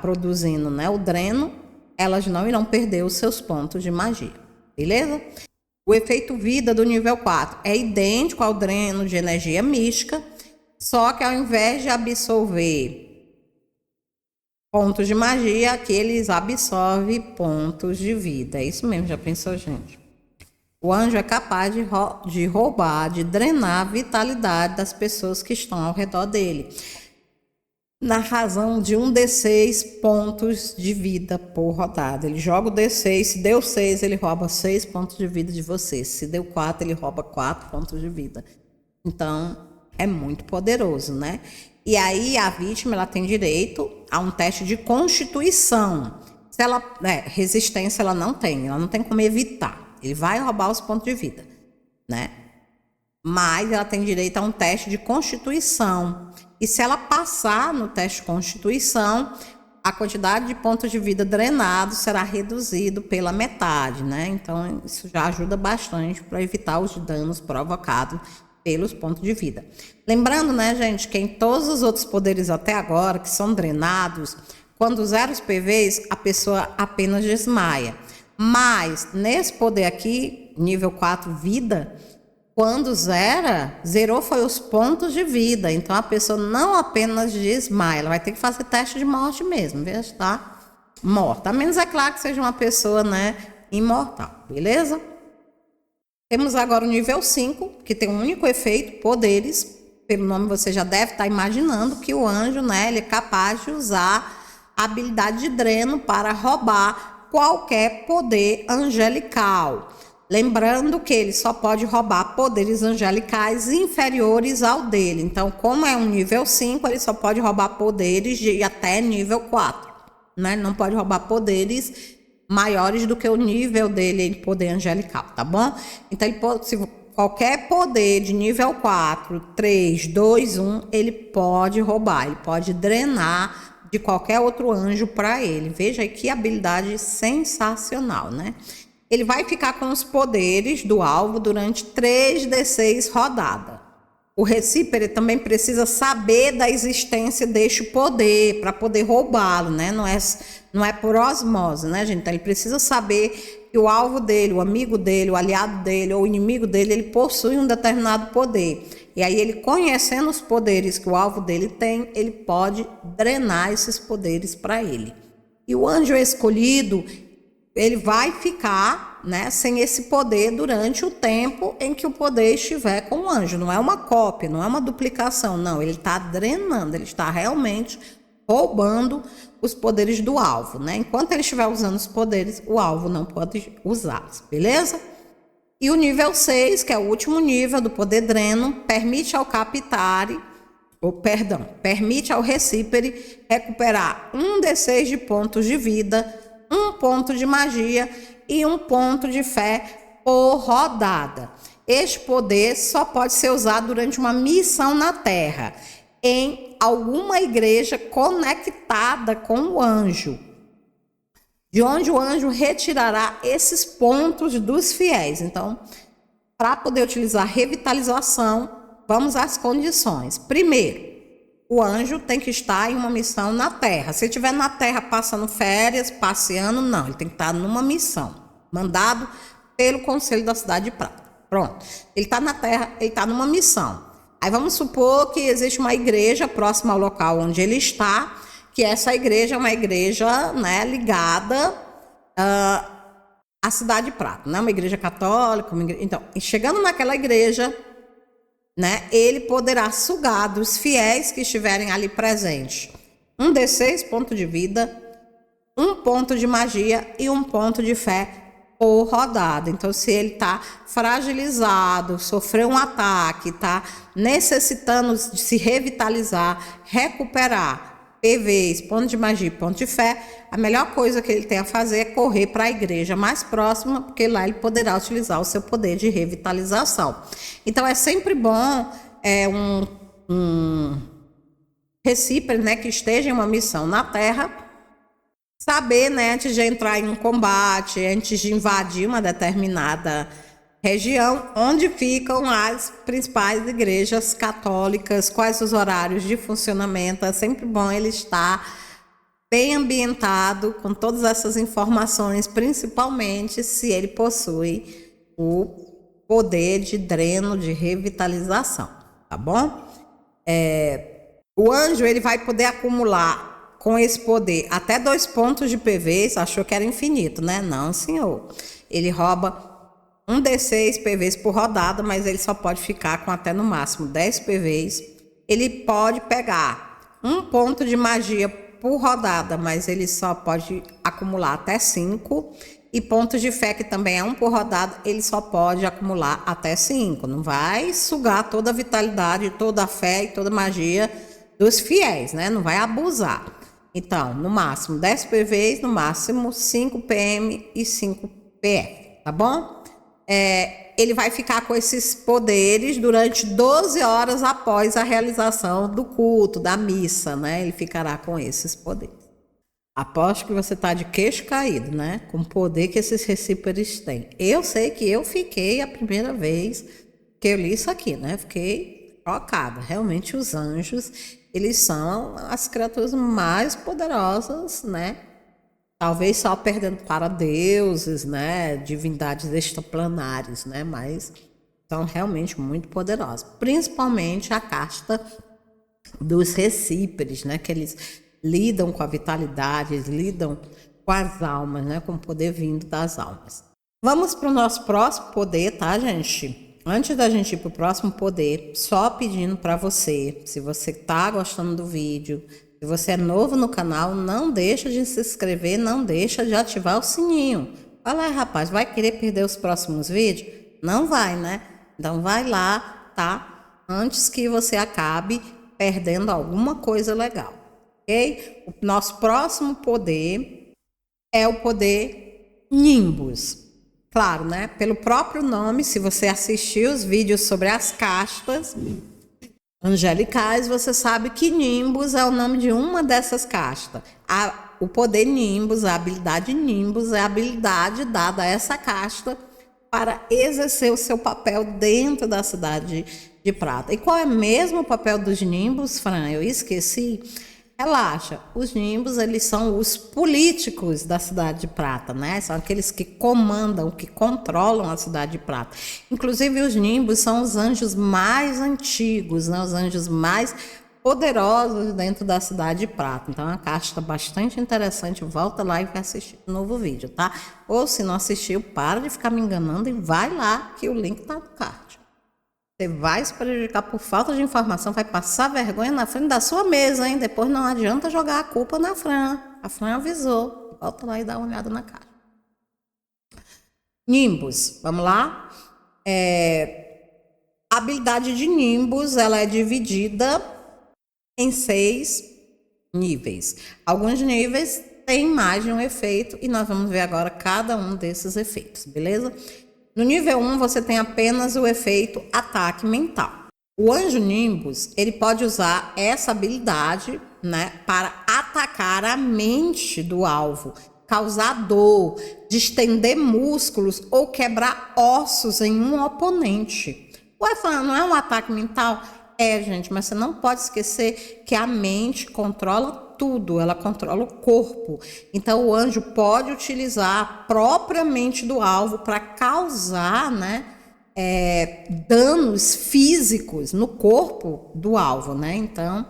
produzindo, né, o dreno, elas não irão perder os seus pontos de magia, beleza? O efeito vida do nível 4 é idêntico ao dreno de energia mística, só que ao invés de absorver pontos de magia, aqui eles absorvem pontos de vida. É isso mesmo, já pensou, gente? O anjo é capaz de roubar, de drenar a vitalidade das pessoas que estão ao redor dele, na razão de 1d6 pontos de vida por rodada. Ele joga o d6, se deu 6, ele rouba 6 pontos de vida de você. Se deu 4, ele rouba 4 pontos de vida. Então, é muito poderoso, né? E aí, a vítima, ela tem direito a um teste de constituição. Se ela, resistência ela não tem como evitar. Ele vai roubar os pontos de vida, né? Mas ela tem direito a um teste de constituição. E se ela passar no teste de constituição, a quantidade de pontos de vida drenados será reduzido pela metade, né? Então, isso já ajuda bastante para evitar os danos provocados pelos pontos de vida. Lembrando, né, gente, que em todos os outros poderes até agora, que são drenados, quando zera os PVs, a pessoa apenas desmaia. Mas, nesse poder aqui, nível 4, vida, quando zerou foi os pontos de vida. Então, a pessoa não apenas desmaia, ela vai ter que fazer teste de morte mesmo, veja, tá? Morta. A menos, é claro, que seja uma pessoa, né, imortal, beleza? Temos agora o nível 5, que tem um único efeito, poderes. Pelo nome você já deve estar imaginando que o anjo, né, ele é capaz de usar a habilidade de dreno para roubar qualquer poder angelical. Lembrando que ele só pode roubar poderes angelicais inferiores ao dele. Então, como é um nível 5, ele só pode roubar poderes de até nível 4. Né? Ele não pode roubar poderes maiores do que o nível dele em poder angelical, tá bom? Então, ele pode, se qualquer poder de nível 4, 3, 2, 1, ele pode roubar, ele pode drenar de qualquer outro anjo para ele. Veja aí que habilidade sensacional, né? Ele vai ficar com os poderes do alvo durante 3d6 rodada. O recípere também precisa saber da existência deste poder para poder roubá-lo, né? Não é por osmose, né, gente? Então, ele precisa saber que o alvo dele, o amigo dele, o aliado dele ou o inimigo dele, ele possui um determinado poder. E aí, ele conhecendo os poderes que o alvo dele tem, ele pode drenar esses poderes para ele. E o anjo escolhido, ele vai ficar, né, sem esse poder durante o tempo em que o poder estiver com o anjo. Não é uma cópia, não é uma duplicação, não. Ele está drenando, ele está realmente roubando os poderes do alvo, né? Enquanto ele estiver usando os poderes, o alvo não pode usá-los, beleza? E o nível 6, que é o último nível do poder dreno, permite ao permite ao recípere recuperar 1d6 de pontos de vida, 1 ponto de magia e 1 ponto de fé por rodada. Este poder só pode ser usado durante uma missão na Terra, em alguma igreja conectada com o anjo, de onde o anjo retirará esses pontos dos fiéis. Então, para poder utilizar revitalização, vamos às condições. Primeiro, o anjo tem que estar em uma missão na Terra. Se ele estiver na Terra passando férias, passeando, não. Ele tem que estar numa missão, mandado pelo Conselho da Cidade de Prata. Pronto. Ele está na Terra, ele está numa missão. Aí vamos supor que existe uma igreja próxima ao local onde ele está, que essa igreja é uma igreja, né, ligada à Cidade de Prata, né? Uma igreja católica. Então, chegando naquela igreja, né, ele poderá sugar dos fiéis que estiverem ali presentes um D6 ponto de vida, um ponto de magia e um ponto de fé por rodada. Então, se ele está fragilizado, sofreu um ataque, está necessitando de se revitalizar, recuperar PVs, ponto de magia, ponto de fé, a melhor coisa que ele tem a fazer é correr para a igreja mais próxima, porque lá ele poderá utilizar o seu poder de revitalização. Então, é sempre bom um recíproco, né, que esteja em uma missão na Terra, saber, né, antes de entrar em um combate, antes de invadir uma determinada região, onde ficam as principais igrejas católicas, quais os horários de funcionamento. É sempre bom ele estar bem ambientado com todas essas informações, principalmente se ele possui o poder de dreno, de revitalização, tá bom? O anjo, ele vai poder acumular com esse poder até 2 pontos de PVs. Achou que era infinito, né? Não, senhor. Ele rouba um D6 PVs por rodada, mas ele só pode ficar com até no máximo 10 PVs. Ele pode pegar um ponto de magia por rodada, mas ele só pode acumular até 5. E pontos de fé, que também é 1 por rodada, ele só pode acumular até 5. Não vai sugar toda a vitalidade, toda a fé e toda a magia dos fiéis, né? Não vai abusar. Então, no máximo 10 PVs, no máximo 5 PM e 5 PF, tá bom? Ele vai ficar com esses poderes durante 12 horas após a realização do culto, da missa, né? Ele ficará com esses poderes. Aposto que você está de queixo caído, né? Com o poder que esses recíperes têm. Eu sei que eu fiquei a primeira vez que eu li isso aqui, né? Fiquei chocada. Realmente os anjos, eles são as criaturas mais poderosas, né? Talvez só perdendo para deuses, né? Divindades extraplanares, né? Mas são realmente muito poderosos. Principalmente a casta dos recíperes, né? Que eles lidam com a vitalidade, eles lidam com as almas, né? Com o poder vindo das almas. Vamos para o nosso próximo poder, tá, gente? Antes da gente ir para o próximo poder, só pedindo para você, se você está gostando do vídeo, se você é novo no canal, não deixa de se inscrever, não deixa de ativar o sininho. Fala aí, rapaz, vai querer perder os próximos vídeos? Não vai, né? Então vai lá, tá? Antes que você acabe perdendo alguma coisa legal, ok? O nosso próximo poder é o poder Nimbus. Claro, né? Pelo próprio nome, se você assistiu os vídeos sobre as castas angelicais, você sabe que Nimbus é o nome de uma dessas castas. O poder Nimbus, a habilidade Nimbus, é a habilidade dada a essa casta para exercer o seu papel dentro da Cidade de Prata. E qual é mesmo o papel dos Nimbus, Fran? Eu esqueci. Relaxa, os Nimbus, eles são os políticos da Cidade de Prata, né? São aqueles que comandam, que controlam a Cidade de Prata. Inclusive, os Nimbus são os anjos mais antigos, né? Os anjos mais poderosos dentro da Cidade de Prata. Então, é uma casta bastante interessante. Volta lá e vai assistir um novo vídeo, tá? Ou, se não assistiu, para de ficar me enganando e vai lá, que o link tá no card. Você vai se prejudicar por falta de informação, vai passar vergonha na frente da sua mesa, hein? Depois não adianta jogar a culpa na Fran. A Fran avisou. Volta lá e dá uma olhada na cara. Nimbus, vamos lá? A habilidade de Nimbus, ela é dividida em 6 níveis. Alguns níveis têm mais de um efeito e nós vamos ver agora cada um desses efeitos, beleza? No nível 1, você tem apenas o efeito ataque mental. O anjo Nimbus, ele pode usar essa habilidade, né, para atacar a mente do alvo, causar dor, distender músculos ou quebrar ossos em um oponente. Ué, Fran, não é um ataque mental? Gente, mas você não pode esquecer que a mente controla tudo, ela controla o corpo. Então, o anjo pode utilizar a própria mente do alvo para causar, né, danos físicos no corpo do alvo, né? Então,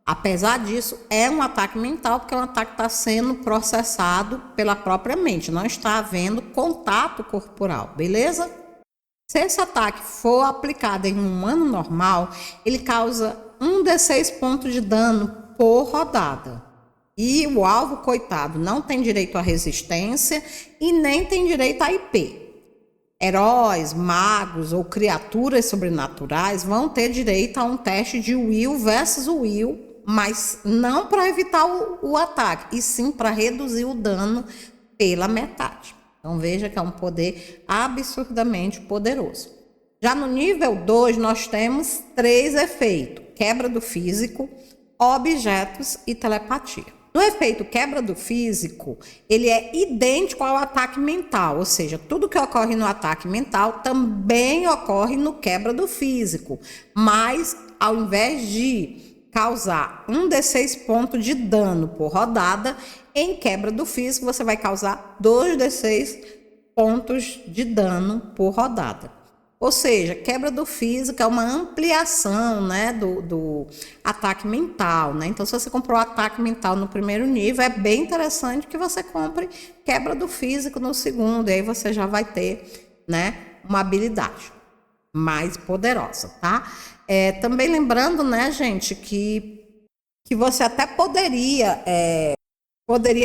apesar disso, é um ataque mental, porque o ataque está sendo processado pela própria mente, não está havendo contato corporal, beleza? Se esse ataque for aplicado em um humano normal, ele causa 1d6 pontos de dano por rodada. E o alvo, coitado, não tem direito à resistência e nem tem direito a IP. Heróis, magos ou criaturas sobrenaturais vão ter direito a um teste de will versus will, mas não para evitar o ataque, e sim para reduzir o dano pela metade. Então veja que é um poder absurdamente poderoso. Já no nível 2 nós temos 3 efeitos: quebra do físico, objetos e telepatia. No efeito quebra do físico, ele é idêntico ao ataque mental, ou seja, tudo que ocorre no ataque mental também ocorre no quebra do físico, mas ao invés de causar 1d6 pontos de dano por rodada, em quebra do físico você vai causar 2d6 pontos de dano por rodada. Ou seja, quebra do físico é uma ampliação, né, do ataque mental, né? Então, se você comprou o ataque mental no primeiro nível, é bem interessante que você compre quebra do físico no segundo, e aí você já vai ter, né, uma habilidade mais poderosa, tá? Também lembrando, né, gente, que você até poderia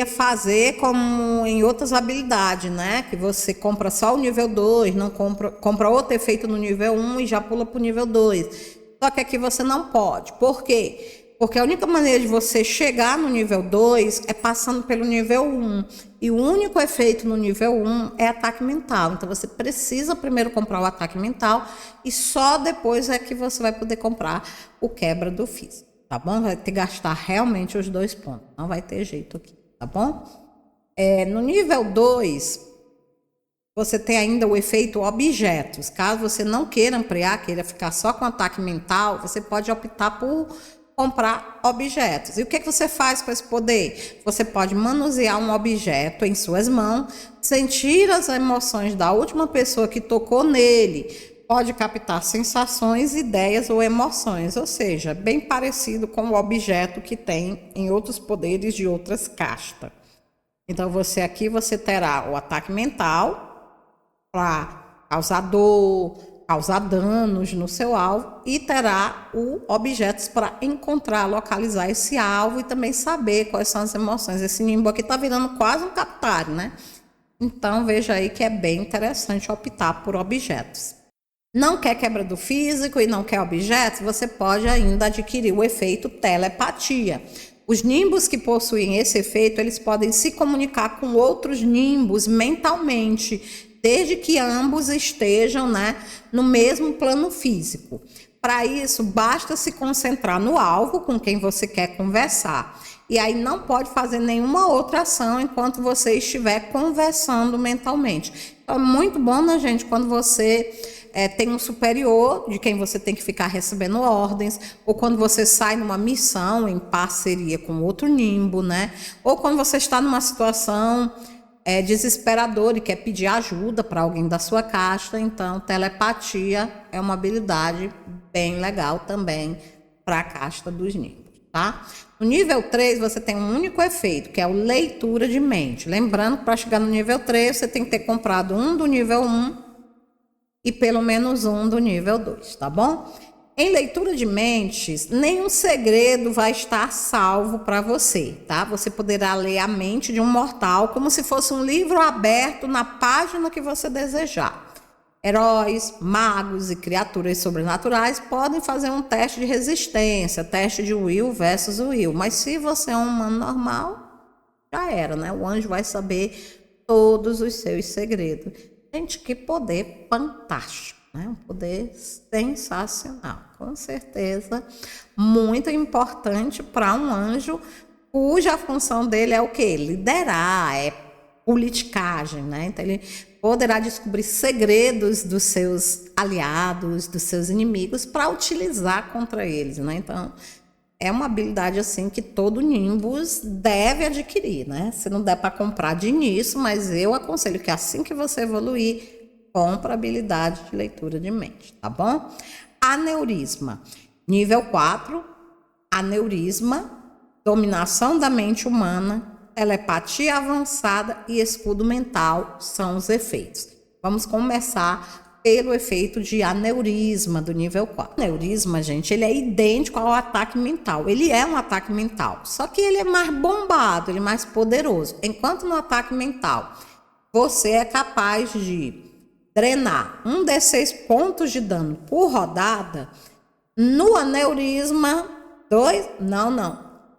fazer como em outras habilidades, né? Que você compra só o nível 2, não compra outro efeito no nível 1 e já pula para o nível 2. Só que aqui você não pode. Por quê? Porque a única maneira de você chegar no nível 2 é passando pelo nível 1. E o único efeito no nível 1 é ataque mental. Então você precisa primeiro comprar o ataque mental e só depois é que você vai poder comprar o quebra do físico. Tá bom? Vai ter que gastar realmente os 2 pontos. Não vai ter jeito aqui, tá bom? No nível 2, você tem ainda o efeito objetos. Caso você não queira ampliar, queira ficar só com ataque mental, você pode optar por comprar objetos. E o que você faz com esse poder? Você pode manusear um objeto em suas mãos, sentir as emoções da última pessoa que tocou nele, pode captar sensações, ideias ou emoções, ou seja, bem parecido com o objeto que tem em outros poderes de outras castas. Então, você terá o ataque mental para causar dor, causar danos no seu alvo, e terá o objetos para encontrar, localizar esse alvo e também saber quais são as emoções. Esse nimbo aqui está virando quase um captário, né? Então, veja aí que é bem interessante optar por objetos. Não quer quebra do físico e não quer objetos, você pode ainda adquirir o efeito telepatia. Os nimbos que possuem esse efeito, eles podem se comunicar com outros nimbos mentalmente, desde que ambos estejam, né, no mesmo plano físico. Para isso, basta se concentrar no alvo com quem você quer conversar. E aí não pode fazer nenhuma outra ação enquanto você estiver conversando mentalmente. Então, é muito bom, né, gente, quando você tem um superior de quem você tem que ficar recebendo ordens, ou quando você sai numa missão em parceria com outro nimbo, né? Ou quando você está numa situação desesperadora e quer pedir ajuda para alguém da sua casta. Então, telepatia é uma habilidade bem legal também para a casta dos nimbos, tá? No nível 3, você tem um único efeito, que é o leitura de mente. Lembrando que para chegar no nível 3, você tem que ter comprado um do nível 1 e pelo menos um do nível 2, tá bom? Em leitura de mentes, nenhum segredo vai estar salvo para você, tá? Você poderá ler a mente de um mortal como se fosse um livro aberto na página que você desejar. Heróis, magos e criaturas sobrenaturais podem fazer um teste de resistência, teste de will versus will, mas se você é um humano normal, já era, né? O anjo vai saber todos os seus segredos. Gente, que poder fantástico, né? Um poder sensacional, com certeza, muito importante para um anjo, cuja função dele é o quê? Liderar, politicagem, né? Então, ele poderá descobrir segredos dos seus aliados, dos seus inimigos, para utilizar contra eles, né? Então, é uma habilidade assim que todo Nimbus deve adquirir, né? Se não der para comprar de início, mas eu aconselho que assim que você evoluir, compra a habilidade de leitura de mente, tá bom? Aneurisma. Nível 4, aneurisma, dominação da mente humana, telepatia avançada e escudo mental são os efeitos. Vamos começar pelo efeito de aneurisma do nível 4. Aneurisma, gente, ele é idêntico ao ataque mental. Ele é um ataque mental, só que ele é mais bombado, ele é mais poderoso. Enquanto no ataque mental, você é capaz de drenar 1d6 pontos de dano por rodada, no aneurisma,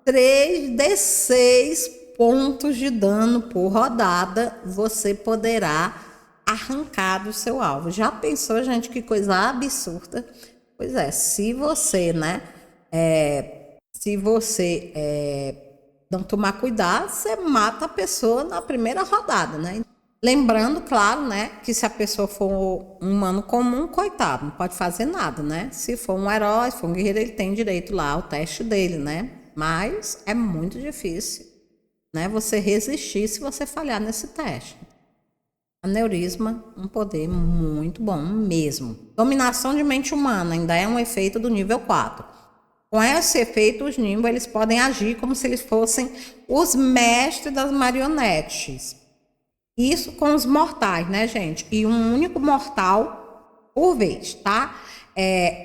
3d6 pontos de dano por rodada você poderá arrancar do seu alvo. Já pensou, gente, que coisa absurda? Pois é, se você, né, não tomar cuidado, você mata a pessoa na primeira rodada, né? Lembrando, claro, né, que se a pessoa for um humano comum, coitado, não pode fazer nada, né? Se for um herói, se for um guerreiro, ele tem direito lá ao teste dele, né? Mas é muito difícil, né, você resistir se você falhar nesse teste. Aneurisma, um poder muito bom mesmo. Dominação de mente humana ainda é um efeito do nível 4. Com esse efeito, os Nimbus eles podem agir como se eles fossem os mestres das marionetes. Isso com os mortais, né, gente? E um único mortal por vez, tá?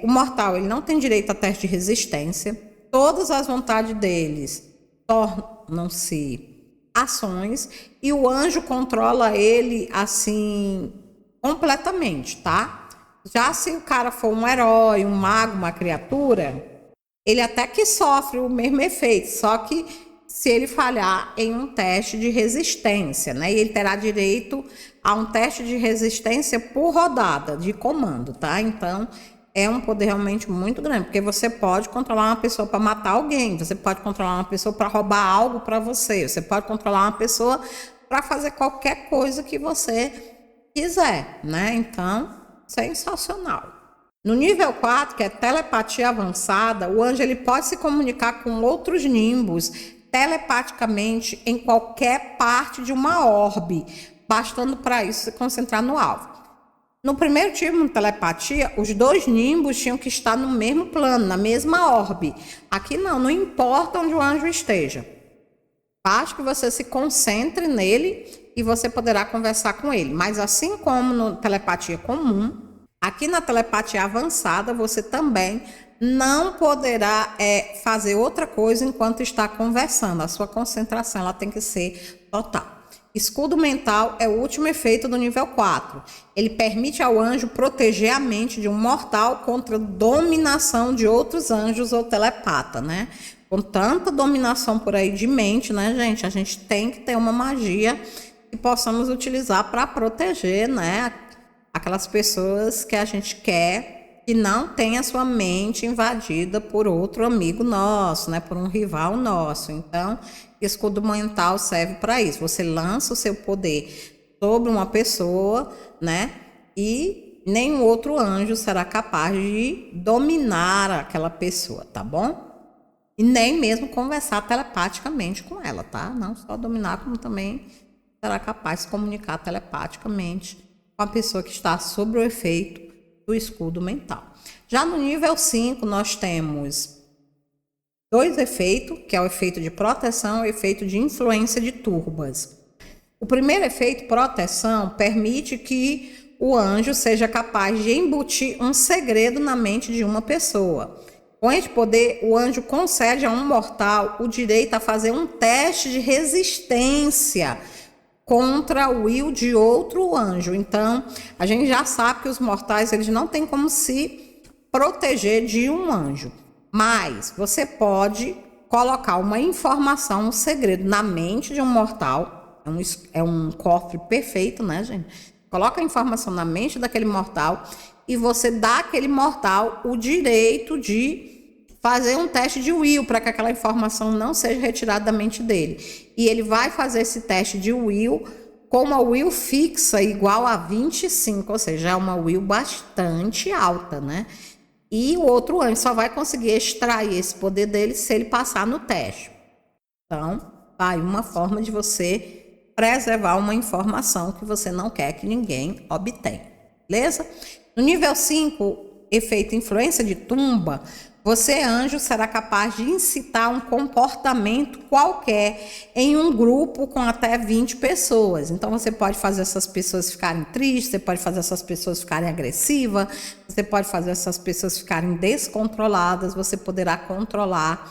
O mortal, ele não tem direito a teste de resistência. Todas as vontades deles tornam-se ações. E o anjo controla ele, assim, completamente, tá? Já se o cara for um herói, um mago, uma criatura, ele até que sofre o mesmo efeito, só que se ele falhar em um teste de resistência, né? E ele terá direito a um teste de resistência por rodada de comando, tá? Então, é um poder realmente muito grande, porque você pode controlar uma pessoa para matar alguém, você pode controlar uma pessoa para roubar algo para você, você pode controlar uma pessoa para fazer qualquer coisa que você quiser, né? Então, sensacional. No nível 4, que é telepatia avançada, o anjo ele pode se comunicar com outros Nimbus telepaticamente em qualquer parte de uma orbe, bastando para isso se concentrar no alvo. No primeiro tipo de telepatia, os dois Nimbus tinham que estar no mesmo plano, na mesma orbe. Aqui não importa onde o anjo esteja. Basta que você se concentre nele e você poderá conversar com ele. Mas assim como na telepatia comum, aqui na telepatia avançada, você também não poderá fazer outra coisa enquanto está conversando. A sua concentração ela tem que ser total. Escudo mental é o último efeito do nível 4. Ele permite ao anjo proteger a mente de um mortal contra dominação de outros anjos ou telepata, né? Com tanta dominação por aí de mente, né, gente? A gente tem que ter uma magia que possamos utilizar para proteger, né, aquelas pessoas que a gente quer que não tenha sua mente invadida por outro amigo nosso, né, por um rival nosso. Então, escudo mental serve para isso. Você lança o seu poder sobre uma pessoa, né, e nenhum outro anjo será capaz de dominar aquela pessoa, tá bom? E nem mesmo conversar telepaticamente com ela, tá? Não só dominar, como também será capaz de se comunicar telepaticamente com a pessoa que está sob o efeito do escudo mental. Já no nível 5, nós temos dois efeitos, que é o efeito de proteção e o efeito de influência de turbas. O primeiro efeito, proteção, permite que o anjo seja capaz de embutir um segredo na mente de uma pessoa. Com este poder, o anjo concede a um mortal o direito a fazer um teste de resistência contra o will de outro anjo. Então, a gente já sabe que os mortais eles não têm como se proteger de um anjo. Mas você pode colocar uma informação, um segredo na mente de um mortal. É um cofre perfeito, né, gente? Coloca a informação na mente daquele mortal e você dá àquele mortal o direito de fazer um teste de will para que aquela informação não seja retirada da mente dele. E ele vai fazer esse teste de will com uma will fixa igual a 25, ou seja, é uma will bastante alta, né? E o outro anjo só vai conseguir extrair esse poder dele se ele passar no teste. Então, tá aí uma forma de você preservar uma informação que você não quer que ninguém obtenha, beleza? No nível 5, efeito influência de tumba, você, anjo, será capaz de incitar um comportamento qualquer em um grupo com até 20 pessoas. Então, você pode fazer essas pessoas ficarem tristes, você pode fazer essas pessoas ficarem agressivas, você pode fazer essas pessoas ficarem descontroladas, você poderá controlar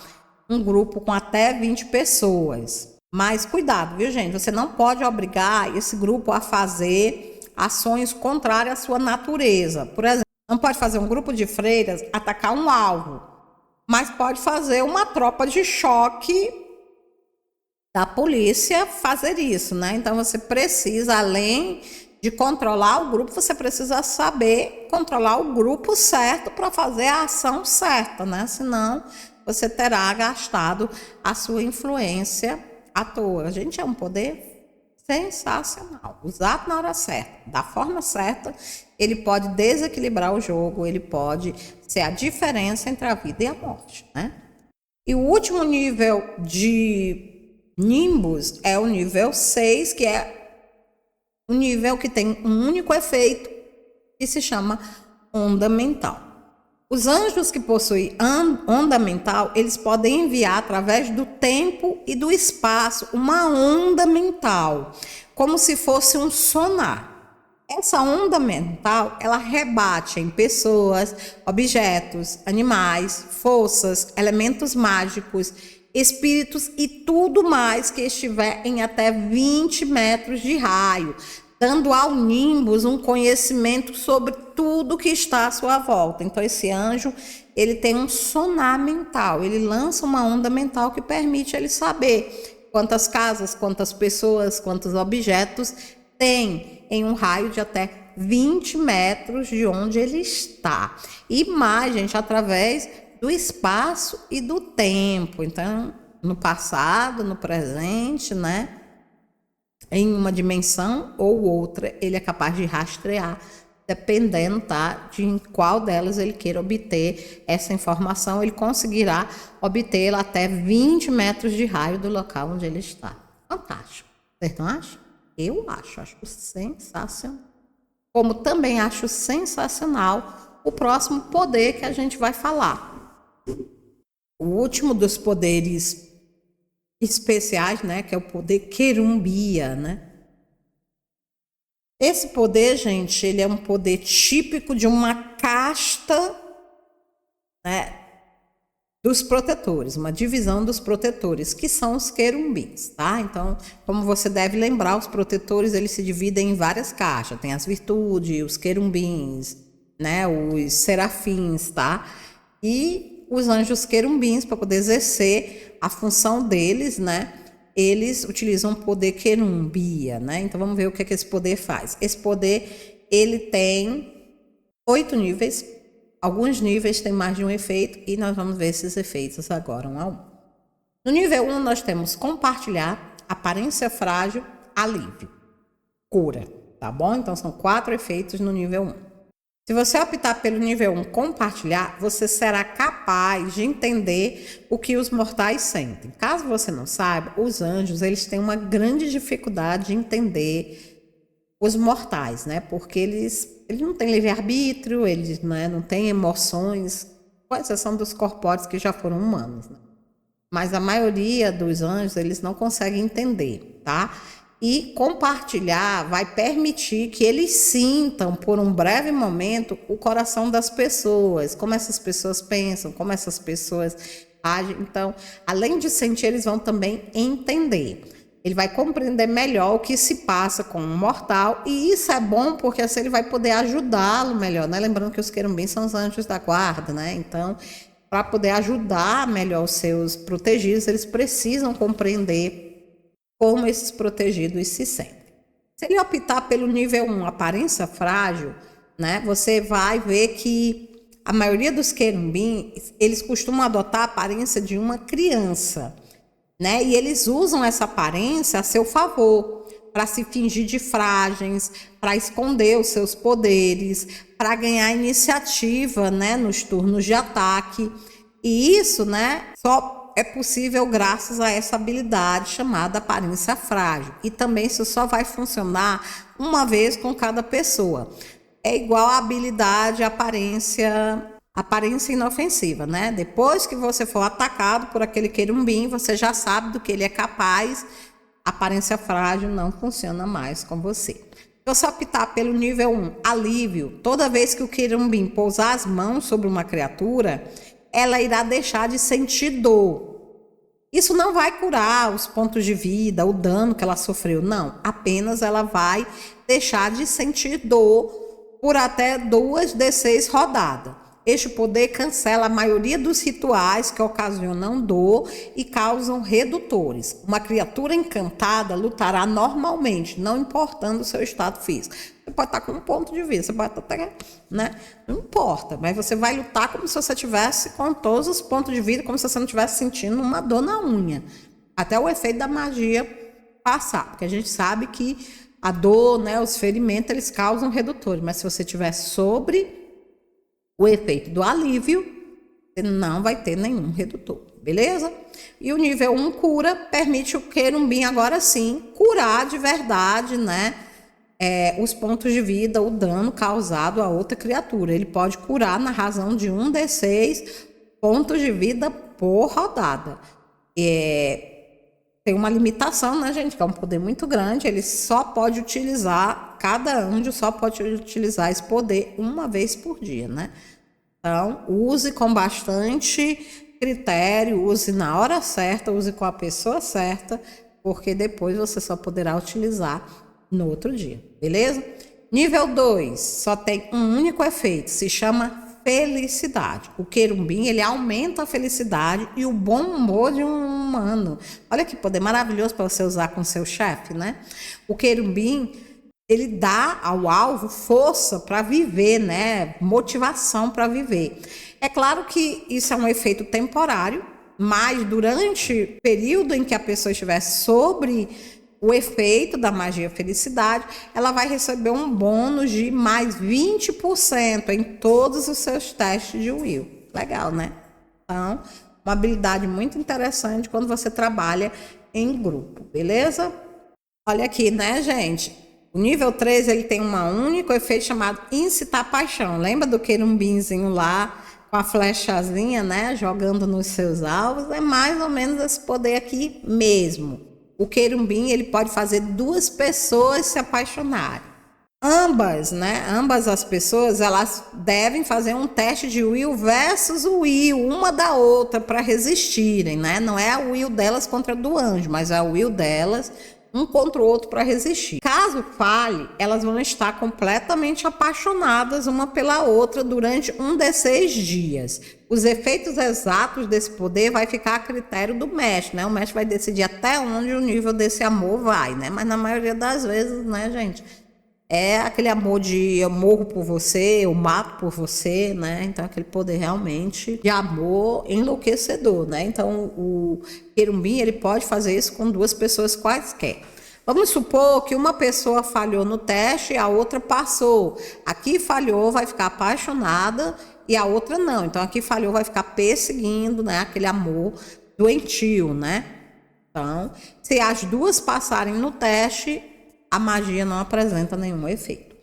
um grupo com até 20 pessoas. Mas cuidado, viu, gente? Você não pode obrigar esse grupo a fazer ações contrárias à sua natureza. Por exemplo, não pode fazer um grupo de freiras atacar um alvo, mas pode fazer uma tropa de choque da polícia fazer isso, né? Então você precisa, além de controlar o grupo, você precisa saber controlar o grupo certo para fazer a ação certa, né? Senão você terá gastado a sua influência à toa. A gente é um poder sensacional. Usado na hora certa, da forma certa, ele pode desequilibrar o jogo, ele pode ser a diferença entre a vida e a morte, né? E o último nível de Nimbus é o nível 6, que é um nível que tem um único efeito, que se chama onda mental. Os anjos que possuem onda mental, eles podem enviar através do tempo e do espaço uma onda mental, como se fosse um sonar. Essa onda mental, ela rebate em pessoas, objetos, animais, forças, elementos mágicos, espíritos e tudo mais que estiver em até 20 metros de raio, dando ao Nimbus um conhecimento sobre tudo que está à sua volta. Então, esse anjo, ele tem um sonar mental, ele lança uma onda mental que permite ele saber quantas casas, quantas pessoas, quantos objetos tem em um raio de até 20 metros de onde ele está. E mais, gente, através do espaço e do tempo. Então, no passado, no presente, né? Em uma dimensão ou outra, ele é capaz de rastrear, dependendo, tá, de em qual delas ele queira obter essa informação, ele conseguirá obtê-la até 20 metros de raio do local onde ele está. Fantástico. Vocês não acham? Eu acho sensacional. Como também acho sensacional o próximo poder que a gente vai falar. O último dos poderes especiais, né, que é o poder querumbia, né? Esse poder, gente, ele é um poder típico de uma casta, né, dos protetores, uma divisão dos protetores, que são os querumbins, tá? Então, como você deve lembrar, os protetores, eles se dividem em várias caixas. Tem as virtudes, os querumbins, né, os serafins, tá? E os anjos querumbins, para poder exercer a função deles, né, eles utilizam o poder querumbia, né? Então, vamos ver o que esse poder faz. Esse poder, ele tem 8 níveis. Alguns níveis têm mais de um efeito e nós vamos ver esses efeitos agora, um a um. No nível 1, nós temos compartilhar, aparência frágil, alívio, cura, tá bom? Então, são 4 efeitos no nível 1. Se você optar pelo nível 1, compartilhar, você será capaz de entender o que os mortais sentem. Caso você não saiba, os anjos, eles têm uma grande dificuldade de entender os mortais, né? Porque eles não têm livre-arbítrio, eles, né, não têm emoções, com exceção dos corpóreos que já foram humanos, né? Mas a maioria dos anjos, eles não conseguem entender, tá? E compartilhar vai permitir que eles sintam, por um breve momento, o coração das pessoas, como essas pessoas pensam, como essas pessoas agem. Então, além de sentir, eles vão também entender. Ele vai compreender melhor o que se passa com um mortal, e isso é bom porque assim ele vai poder ajudá-lo melhor, né? Lembrando que os querumbins são os anjos da guarda, né? Então, para poder ajudar melhor os seus protegidos, eles precisam compreender como esses protegidos se sentem. Se ele optar pelo nível 1, aparência frágil, né? Você vai ver que a maioria dos querumbins, eles costumam adotar a aparência de uma criança, né? E eles usam essa aparência a seu favor, para se fingir de frágeis, para esconder os seus poderes, para ganhar iniciativa, né, nos turnos de ataque. E isso, né, só é possível graças a essa habilidade chamada aparência frágil. E também isso só vai funcionar uma vez com cada pessoa. É igual a habilidade aparência inofensiva, né? Depois que você for atacado por aquele querumbim, você já sabe do que ele é capaz. A aparência frágil não funciona mais com você. Se você optar pelo nível 1, alívio, toda vez que o querumbim pousar as mãos sobre uma criatura, ela irá deixar de sentir dor. Isso não vai curar os pontos de vida, o dano que ela sofreu, não. Apenas ela vai deixar de sentir dor por até 2d6 rodadas. Este poder cancela a maioria dos rituais que ocasionam dor e causam redutores. Uma criatura encantada lutará normalmente, não importando o seu estado físico. Você pode estar com um ponto de vida, você pode estar, né? Não importa, mas você vai lutar como se você tivesse com todos os pontos de vida, como se você não estivesse sentindo uma dor na unha. Até o efeito da magia passar, porque a gente sabe que a dor, né, os ferimentos, eles causam redutores, mas se você estiver sobre o efeito do alívio, você não vai ter nenhum redutor, beleza? E o nível 1 cura, permite o querumbim agora sim curar de verdade, né? Os pontos de vida, o dano causado a outra criatura. Ele pode curar na razão de 1d6 pontos de vida por rodada. Tem uma limitação, né, gente? Que é um poder muito grande. Ele só pode utilizar, cada anjo só pode utilizar esse poder uma vez por dia, né? Então, use com bastante critério, use na hora certa, use com a pessoa certa, porque depois você só poderá utilizar no outro dia, beleza? Nível 2, só tem um único efeito, se chama felicidade. O querumbim, ele aumenta a felicidade e o bom humor de um humano. Olha que poder maravilhoso para você usar com seu chefe, né? O querumbim, ele dá ao alvo força para viver, né? Motivação para viver. É claro que isso é um efeito temporário, mas durante o período em que a pessoa estiver sobre o efeito da magia felicidade, ela vai receber um bônus de mais 20% em todos os seus testes de will. Legal, né? Então, uma habilidade muito interessante quando você trabalha em grupo, beleza? Olha aqui, né, gente? O nível 3, ele tem um único efeito chamado incitar paixão. Lembra do querumbinzinho lá com a flechazinha, né, jogando nos seus alvos? É mais ou menos esse poder aqui mesmo. O querumbim, ele pode fazer duas pessoas se apaixonarem. Ambas as pessoas, elas devem fazer um teste de will versus o will, uma da outra, para resistirem, né? Não é a will delas contra a do anjo, mas é a will delas um contra o outro para resistir. Caso falhe, elas vão estar completamente apaixonadas uma pela outra durante 1d6 dias. Os efeitos exatos desse poder vai ficar a critério do mestre, né? O mestre vai decidir até onde o nível desse amor vai, né? Mas na maioria das vezes, né, gente, é aquele amor de eu morro por você, eu mato por você, né? Então, aquele poder realmente de amor enlouquecedor, né? Então, o querumbim, ele pode fazer isso com duas pessoas quaisquer. Vamos supor que uma pessoa falhou no teste e a outra passou. Aqui falhou, vai ficar apaixonada e a outra não. Então, aqui falhou, vai ficar perseguindo, né? Aquele amor doentio, né? Então, se as duas passarem no teste, a magia não apresenta nenhum efeito.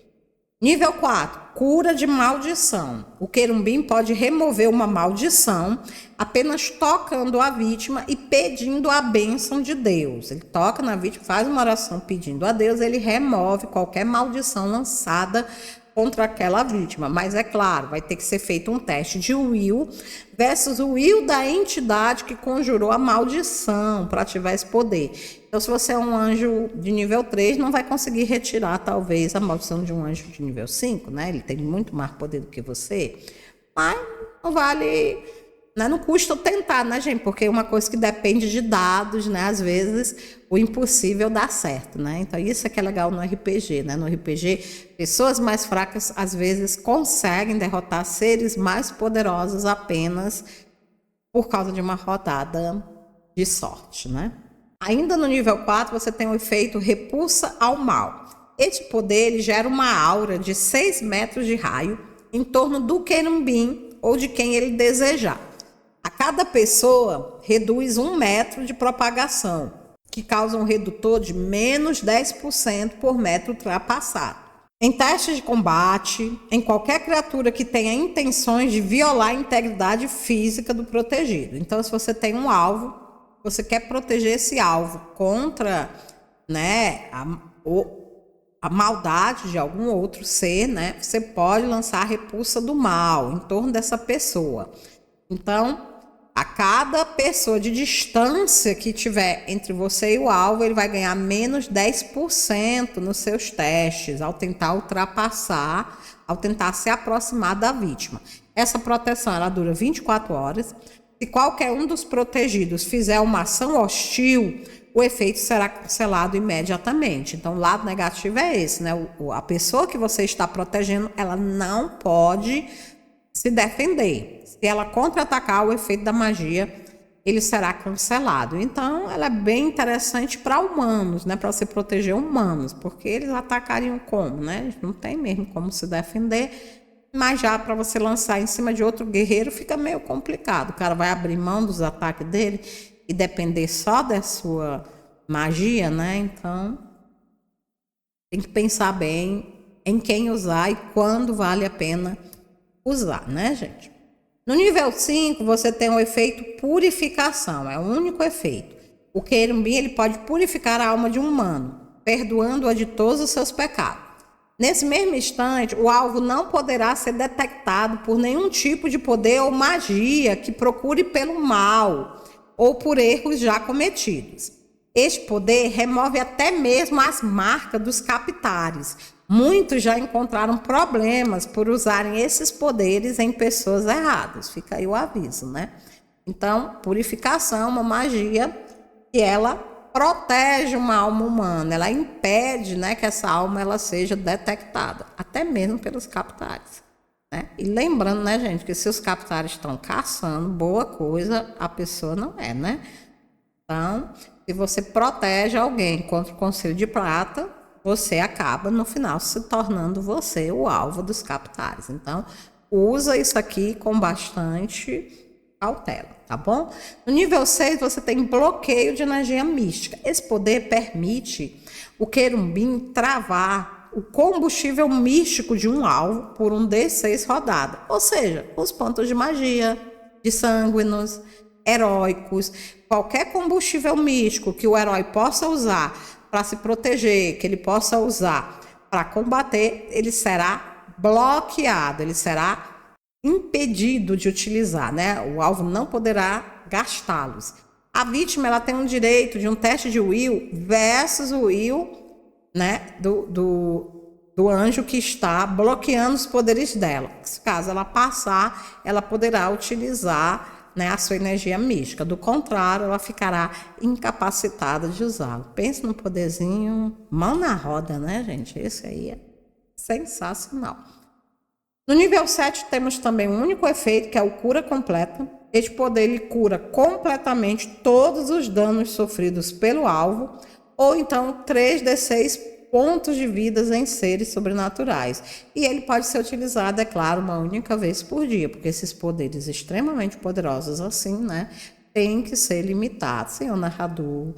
Nível 4, cura de maldição. O querumbim pode remover uma maldição apenas tocando a vítima e pedindo a bênção de Deus. Ele toca na vítima, faz uma oração pedindo a Deus, ele remove qualquer maldição lançada contra aquela vítima. Mas é claro, vai ter que ser feito um teste de will versus o will da entidade que conjurou a maldição para ativar esse poder. Então, se você é um anjo de nível 3, não vai conseguir retirar, talvez, a maldição de um anjo de nível 5, né? Ele tem muito mais poder do que você. Mas não vale, né? Não custa tentar, né, gente? Porque é uma coisa que depende de dados, né? Às vezes, o impossível dá certo, né? Então, isso é que é legal no RPG, né? No RPG, pessoas mais fracas, às vezes, conseguem derrotar seres mais poderosos apenas por causa de uma rodada de sorte, né? Ainda no nível 4, você tem o efeito repulsa ao mal. Esse poder ele gera uma aura de 6 metros de raio em torno do querubim ou de quem ele desejar. A cada pessoa reduz 1 metro de propagação, que causa um redutor de menos 10% por metro ultrapassado. Em testes de combate, em qualquer criatura que tenha intenções de violar a integridade física do protegido. Então, se você tem um alvo, você quer proteger esse alvo contra, né, a maldade de algum outro ser, né, você pode lançar a repulsa do mal em torno dessa pessoa. Então, a cada pessoa de distância que tiver entre você e o alvo, ele vai ganhar menos 10% nos seus testes, ao tentar ultrapassar, ao tentar se aproximar da vítima. Essa proteção ela dura 24 horas. Se qualquer um dos protegidos fizer uma ação hostil, o efeito será cancelado imediatamente. Então, o lado negativo é esse, né? A pessoa que você está protegendo, ela não pode se defender. Se ela contra-atacar, o efeito da magia, ele será cancelado. Então, ela é bem interessante para humanos, né? Para você proteger humanos, porque eles atacariam como, né? Não tem mesmo como se defender, mas já para você lançar em cima de outro guerreiro fica meio complicado. O cara vai abrir mão dos ataques dele e depender só da sua magia, né? Então, tem que pensar bem em quem usar e quando vale a pena usar, né, gente? No nível 5, você tem o efeito purificação, é o único efeito. O querubim ele pode purificar a alma de um humano, perdoando-a de todos os seus pecados. Nesse mesmo instante, o alvo não poderá ser detectado por nenhum tipo de poder ou magia que procure pelo mal ou por erros já cometidos. Este poder remove até mesmo as marcas dos captares. Muitos já encontraram problemas por usarem esses poderes em pessoas erradas. Fica aí o aviso, né? Então, purificação é uma magia que ela protege uma alma humana. Ela impede, né, que essa alma ela seja detectada, até mesmo pelos captares, né? E lembrando, né, gente, que se os captares estão caçando, boa coisa a pessoa não é, né? Então, se você protege alguém contra o Conselho de Prata, você acaba, no final, se tornando você o alvo dos captares. Então, usa isso aqui com bastante cautela, tá bom? No nível 6, você tem bloqueio de energia mística. Esse poder permite o querubim travar o combustível místico de um alvo por um D6 rodada. Ou seja, os pontos de magia, de sanguíneos, heróicos, qualquer combustível místico que o herói possa usar para se proteger, que ele possa usar para combater, ele será bloqueado, ele será impedido de utilizar, né? O alvo não poderá gastá-los. A vítima ela tem um direito de um teste de will versus o will, né, do anjo que está bloqueando os poderes dela. Caso ela passar, ela poderá utilizar, né, a sua energia mística. Do contrário, ela ficará incapacitada de usá-lo. Pense num poderzinho, mão na roda, né, gente? Esse aí é sensacional. No nível 7, temos também um único efeito, que é o cura completa. Este poder ele cura completamente todos os danos sofridos pelo alvo, ou então 3d6 pontos de vidas em seres sobrenaturais. E ele pode ser utilizado, é claro, uma única vez por dia, porque esses poderes extremamente poderosos assim, né, tem que ser limitados. Senhor narrador,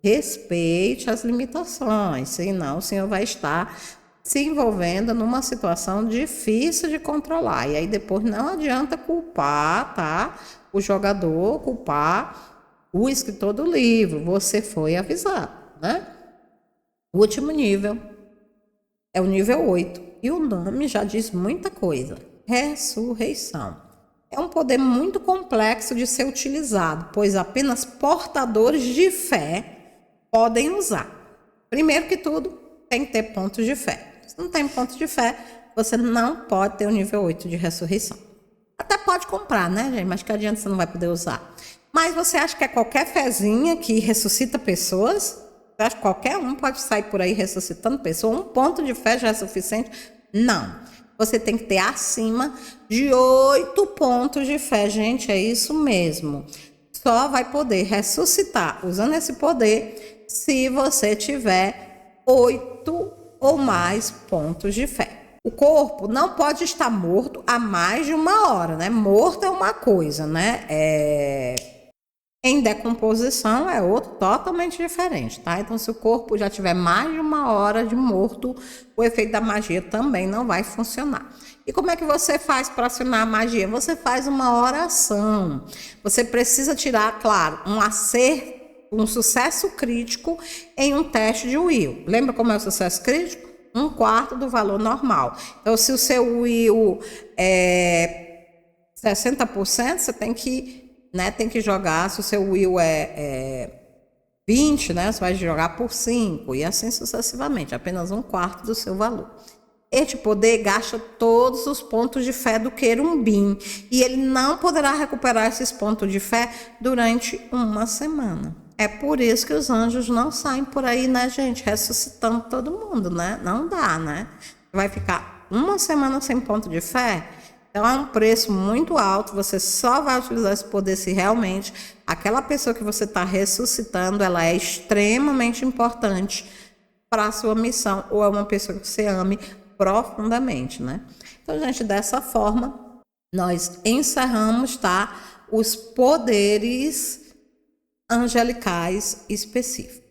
respeite as limitações, senão o senhor vai estar se envolvendo numa situação difícil de controlar. E aí depois não adianta culpar, tá, o jogador, culpar o escritor do livro. Você foi avisado, né? O último nível é o nível 8, e o nome já diz muita coisa: ressurreição. É um poder muito complexo de ser utilizado, pois apenas portadores de fé podem usar. Primeiro que tudo, tem que ter pontos de fé. Se não tem ponto de fé, você não pode ter o nível 8 de ressurreição. Até pode comprar, né, gente? Mas que adianta, você não vai poder usar. Mas você acha que é qualquer fezinha que ressuscita pessoas? Você acha que qualquer um pode sair por aí ressuscitando pessoas? Um ponto de fé já é suficiente? Não. Você tem que ter acima de 8 pontos de fé. Gente, é isso mesmo. só vai poder ressuscitar usando esse poder se você tiver 8 ou mais pontos de fé. O corpo não pode estar morto há mais de 1 hora, né? Morto é uma coisa, né? Em decomposição é outro totalmente diferente, tá? Então, se o corpo já tiver mais de 1 hora de morto, o efeito da magia também não vai funcionar. E como é que você faz para acionar a magia? Você faz uma oração. Você precisa tirar, claro, um sucesso crítico em um teste de will. Lembra como é o sucesso crítico? 1/4 do valor normal. Então, se o seu will é 60%, você tem que jogar. Se o seu will é 20, né, você vai jogar por 5 e assim sucessivamente, apenas 1/4 do seu valor. Este poder gasta todos os pontos de fé do querubim e ele não poderá recuperar esses pontos de fé durante 1 semana. É por isso que os anjos não saem por aí, né, gente, ressuscitando todo mundo, né? Não dá, né? Vai ficar 1 semana sem ponto de fé. Então, é um preço muito alto. Você só vai utilizar esse poder se realmente aquela pessoa que você está ressuscitando, ela é extremamente importante para a sua missão, ou é uma pessoa que você ame profundamente, né? Então, gente, dessa forma, nós encerramos, tá? Os poderes angelicais específicos.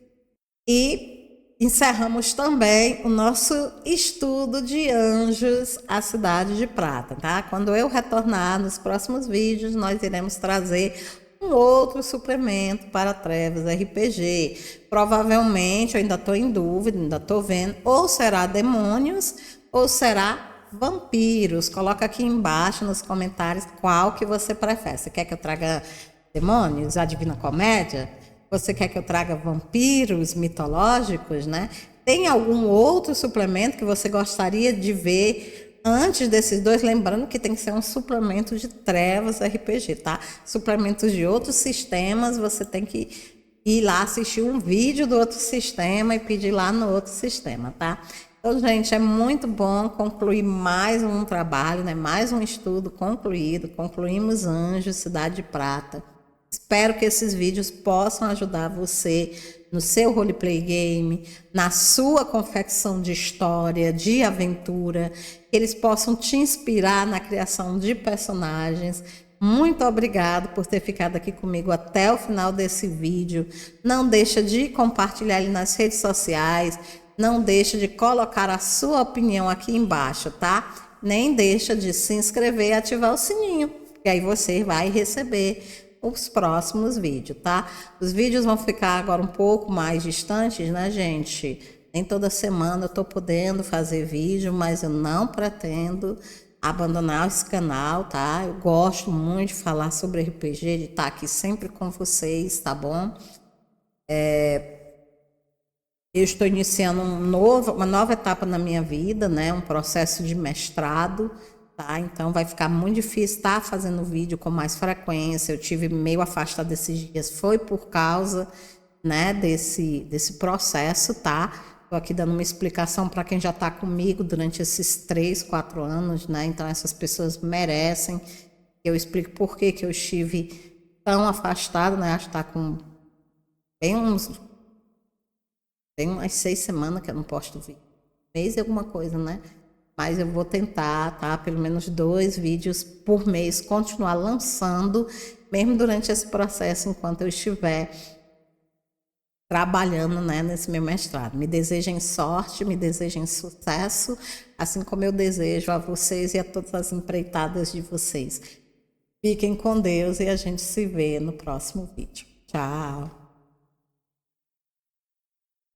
E encerramos também o nosso estudo de anjos, a Cidade de Prata, tá? Quando eu retornar nos próximos vídeos, nós iremos trazer um outro suplemento para Trevas RPG. Provavelmente, eu ainda estou em dúvida, ainda estou vendo, ou será demônios ou será vampiros. Coloca aqui embaixo nos comentários qual que você prefere. Você quer que eu traga demônios, a Divina Comédia? Você quer que eu traga vampiros mitológicos, né? Tem algum outro suplemento que você gostaria de ver antes desses dois? Lembrando que tem que ser um suplemento de Trevas RPG, tá? Suplementos de outros sistemas, você tem que ir lá assistir um vídeo do outro sistema e pedir lá no outro sistema, tá? Então, gente, é muito bom concluir mais um trabalho, né? Mais um estudo concluído. Concluímos Anjos, Cidade de Prata. Espero que esses vídeos possam ajudar você no seu roleplay game, na sua confecção de história, de aventura, que eles possam te inspirar na criação de personagens. Muito obrigado por ter ficado aqui comigo até o final desse vídeo. Não deixa de compartilhar ele nas redes sociais, não deixa de colocar a sua opinião aqui embaixo, tá? Nem deixa de se inscrever e ativar o sininho, que aí você vai receber os próximos vídeos, tá? Os vídeos vão ficar agora um pouco mais distantes, né, gente? Nem toda semana eu tô podendo fazer vídeo, mas eu não pretendo abandonar esse canal, tá? Eu gosto muito de falar sobre RPG, de estar aqui sempre com vocês, tá bom? Eu estou iniciando uma nova etapa na minha vida, né? Um processo de mestrado, tá? Então vai ficar muito difícil estar fazendo vídeo com mais frequência. Eu tive meio afastada desses dias, foi por causa, né, desse processo, tá? Estou aqui dando uma explicação para quem já está comigo durante esses 3, 4 anos, né? Então essas pessoas merecem que eu explique por que eu estive tão afastada, né? Acho que está com tem umas 6 semanas que eu não posto vídeo. Mês e alguma coisa, né? Mas eu vou tentar, tá? Pelo menos 2 vídeos por mês, continuar lançando, mesmo durante esse processo, enquanto eu estiver trabalhando, né, nesse meu mestrado. Me desejem sorte, me desejem sucesso, assim como eu desejo a vocês e a todas as empreitadas de vocês. Fiquem com Deus e a gente se vê no próximo vídeo. Tchau!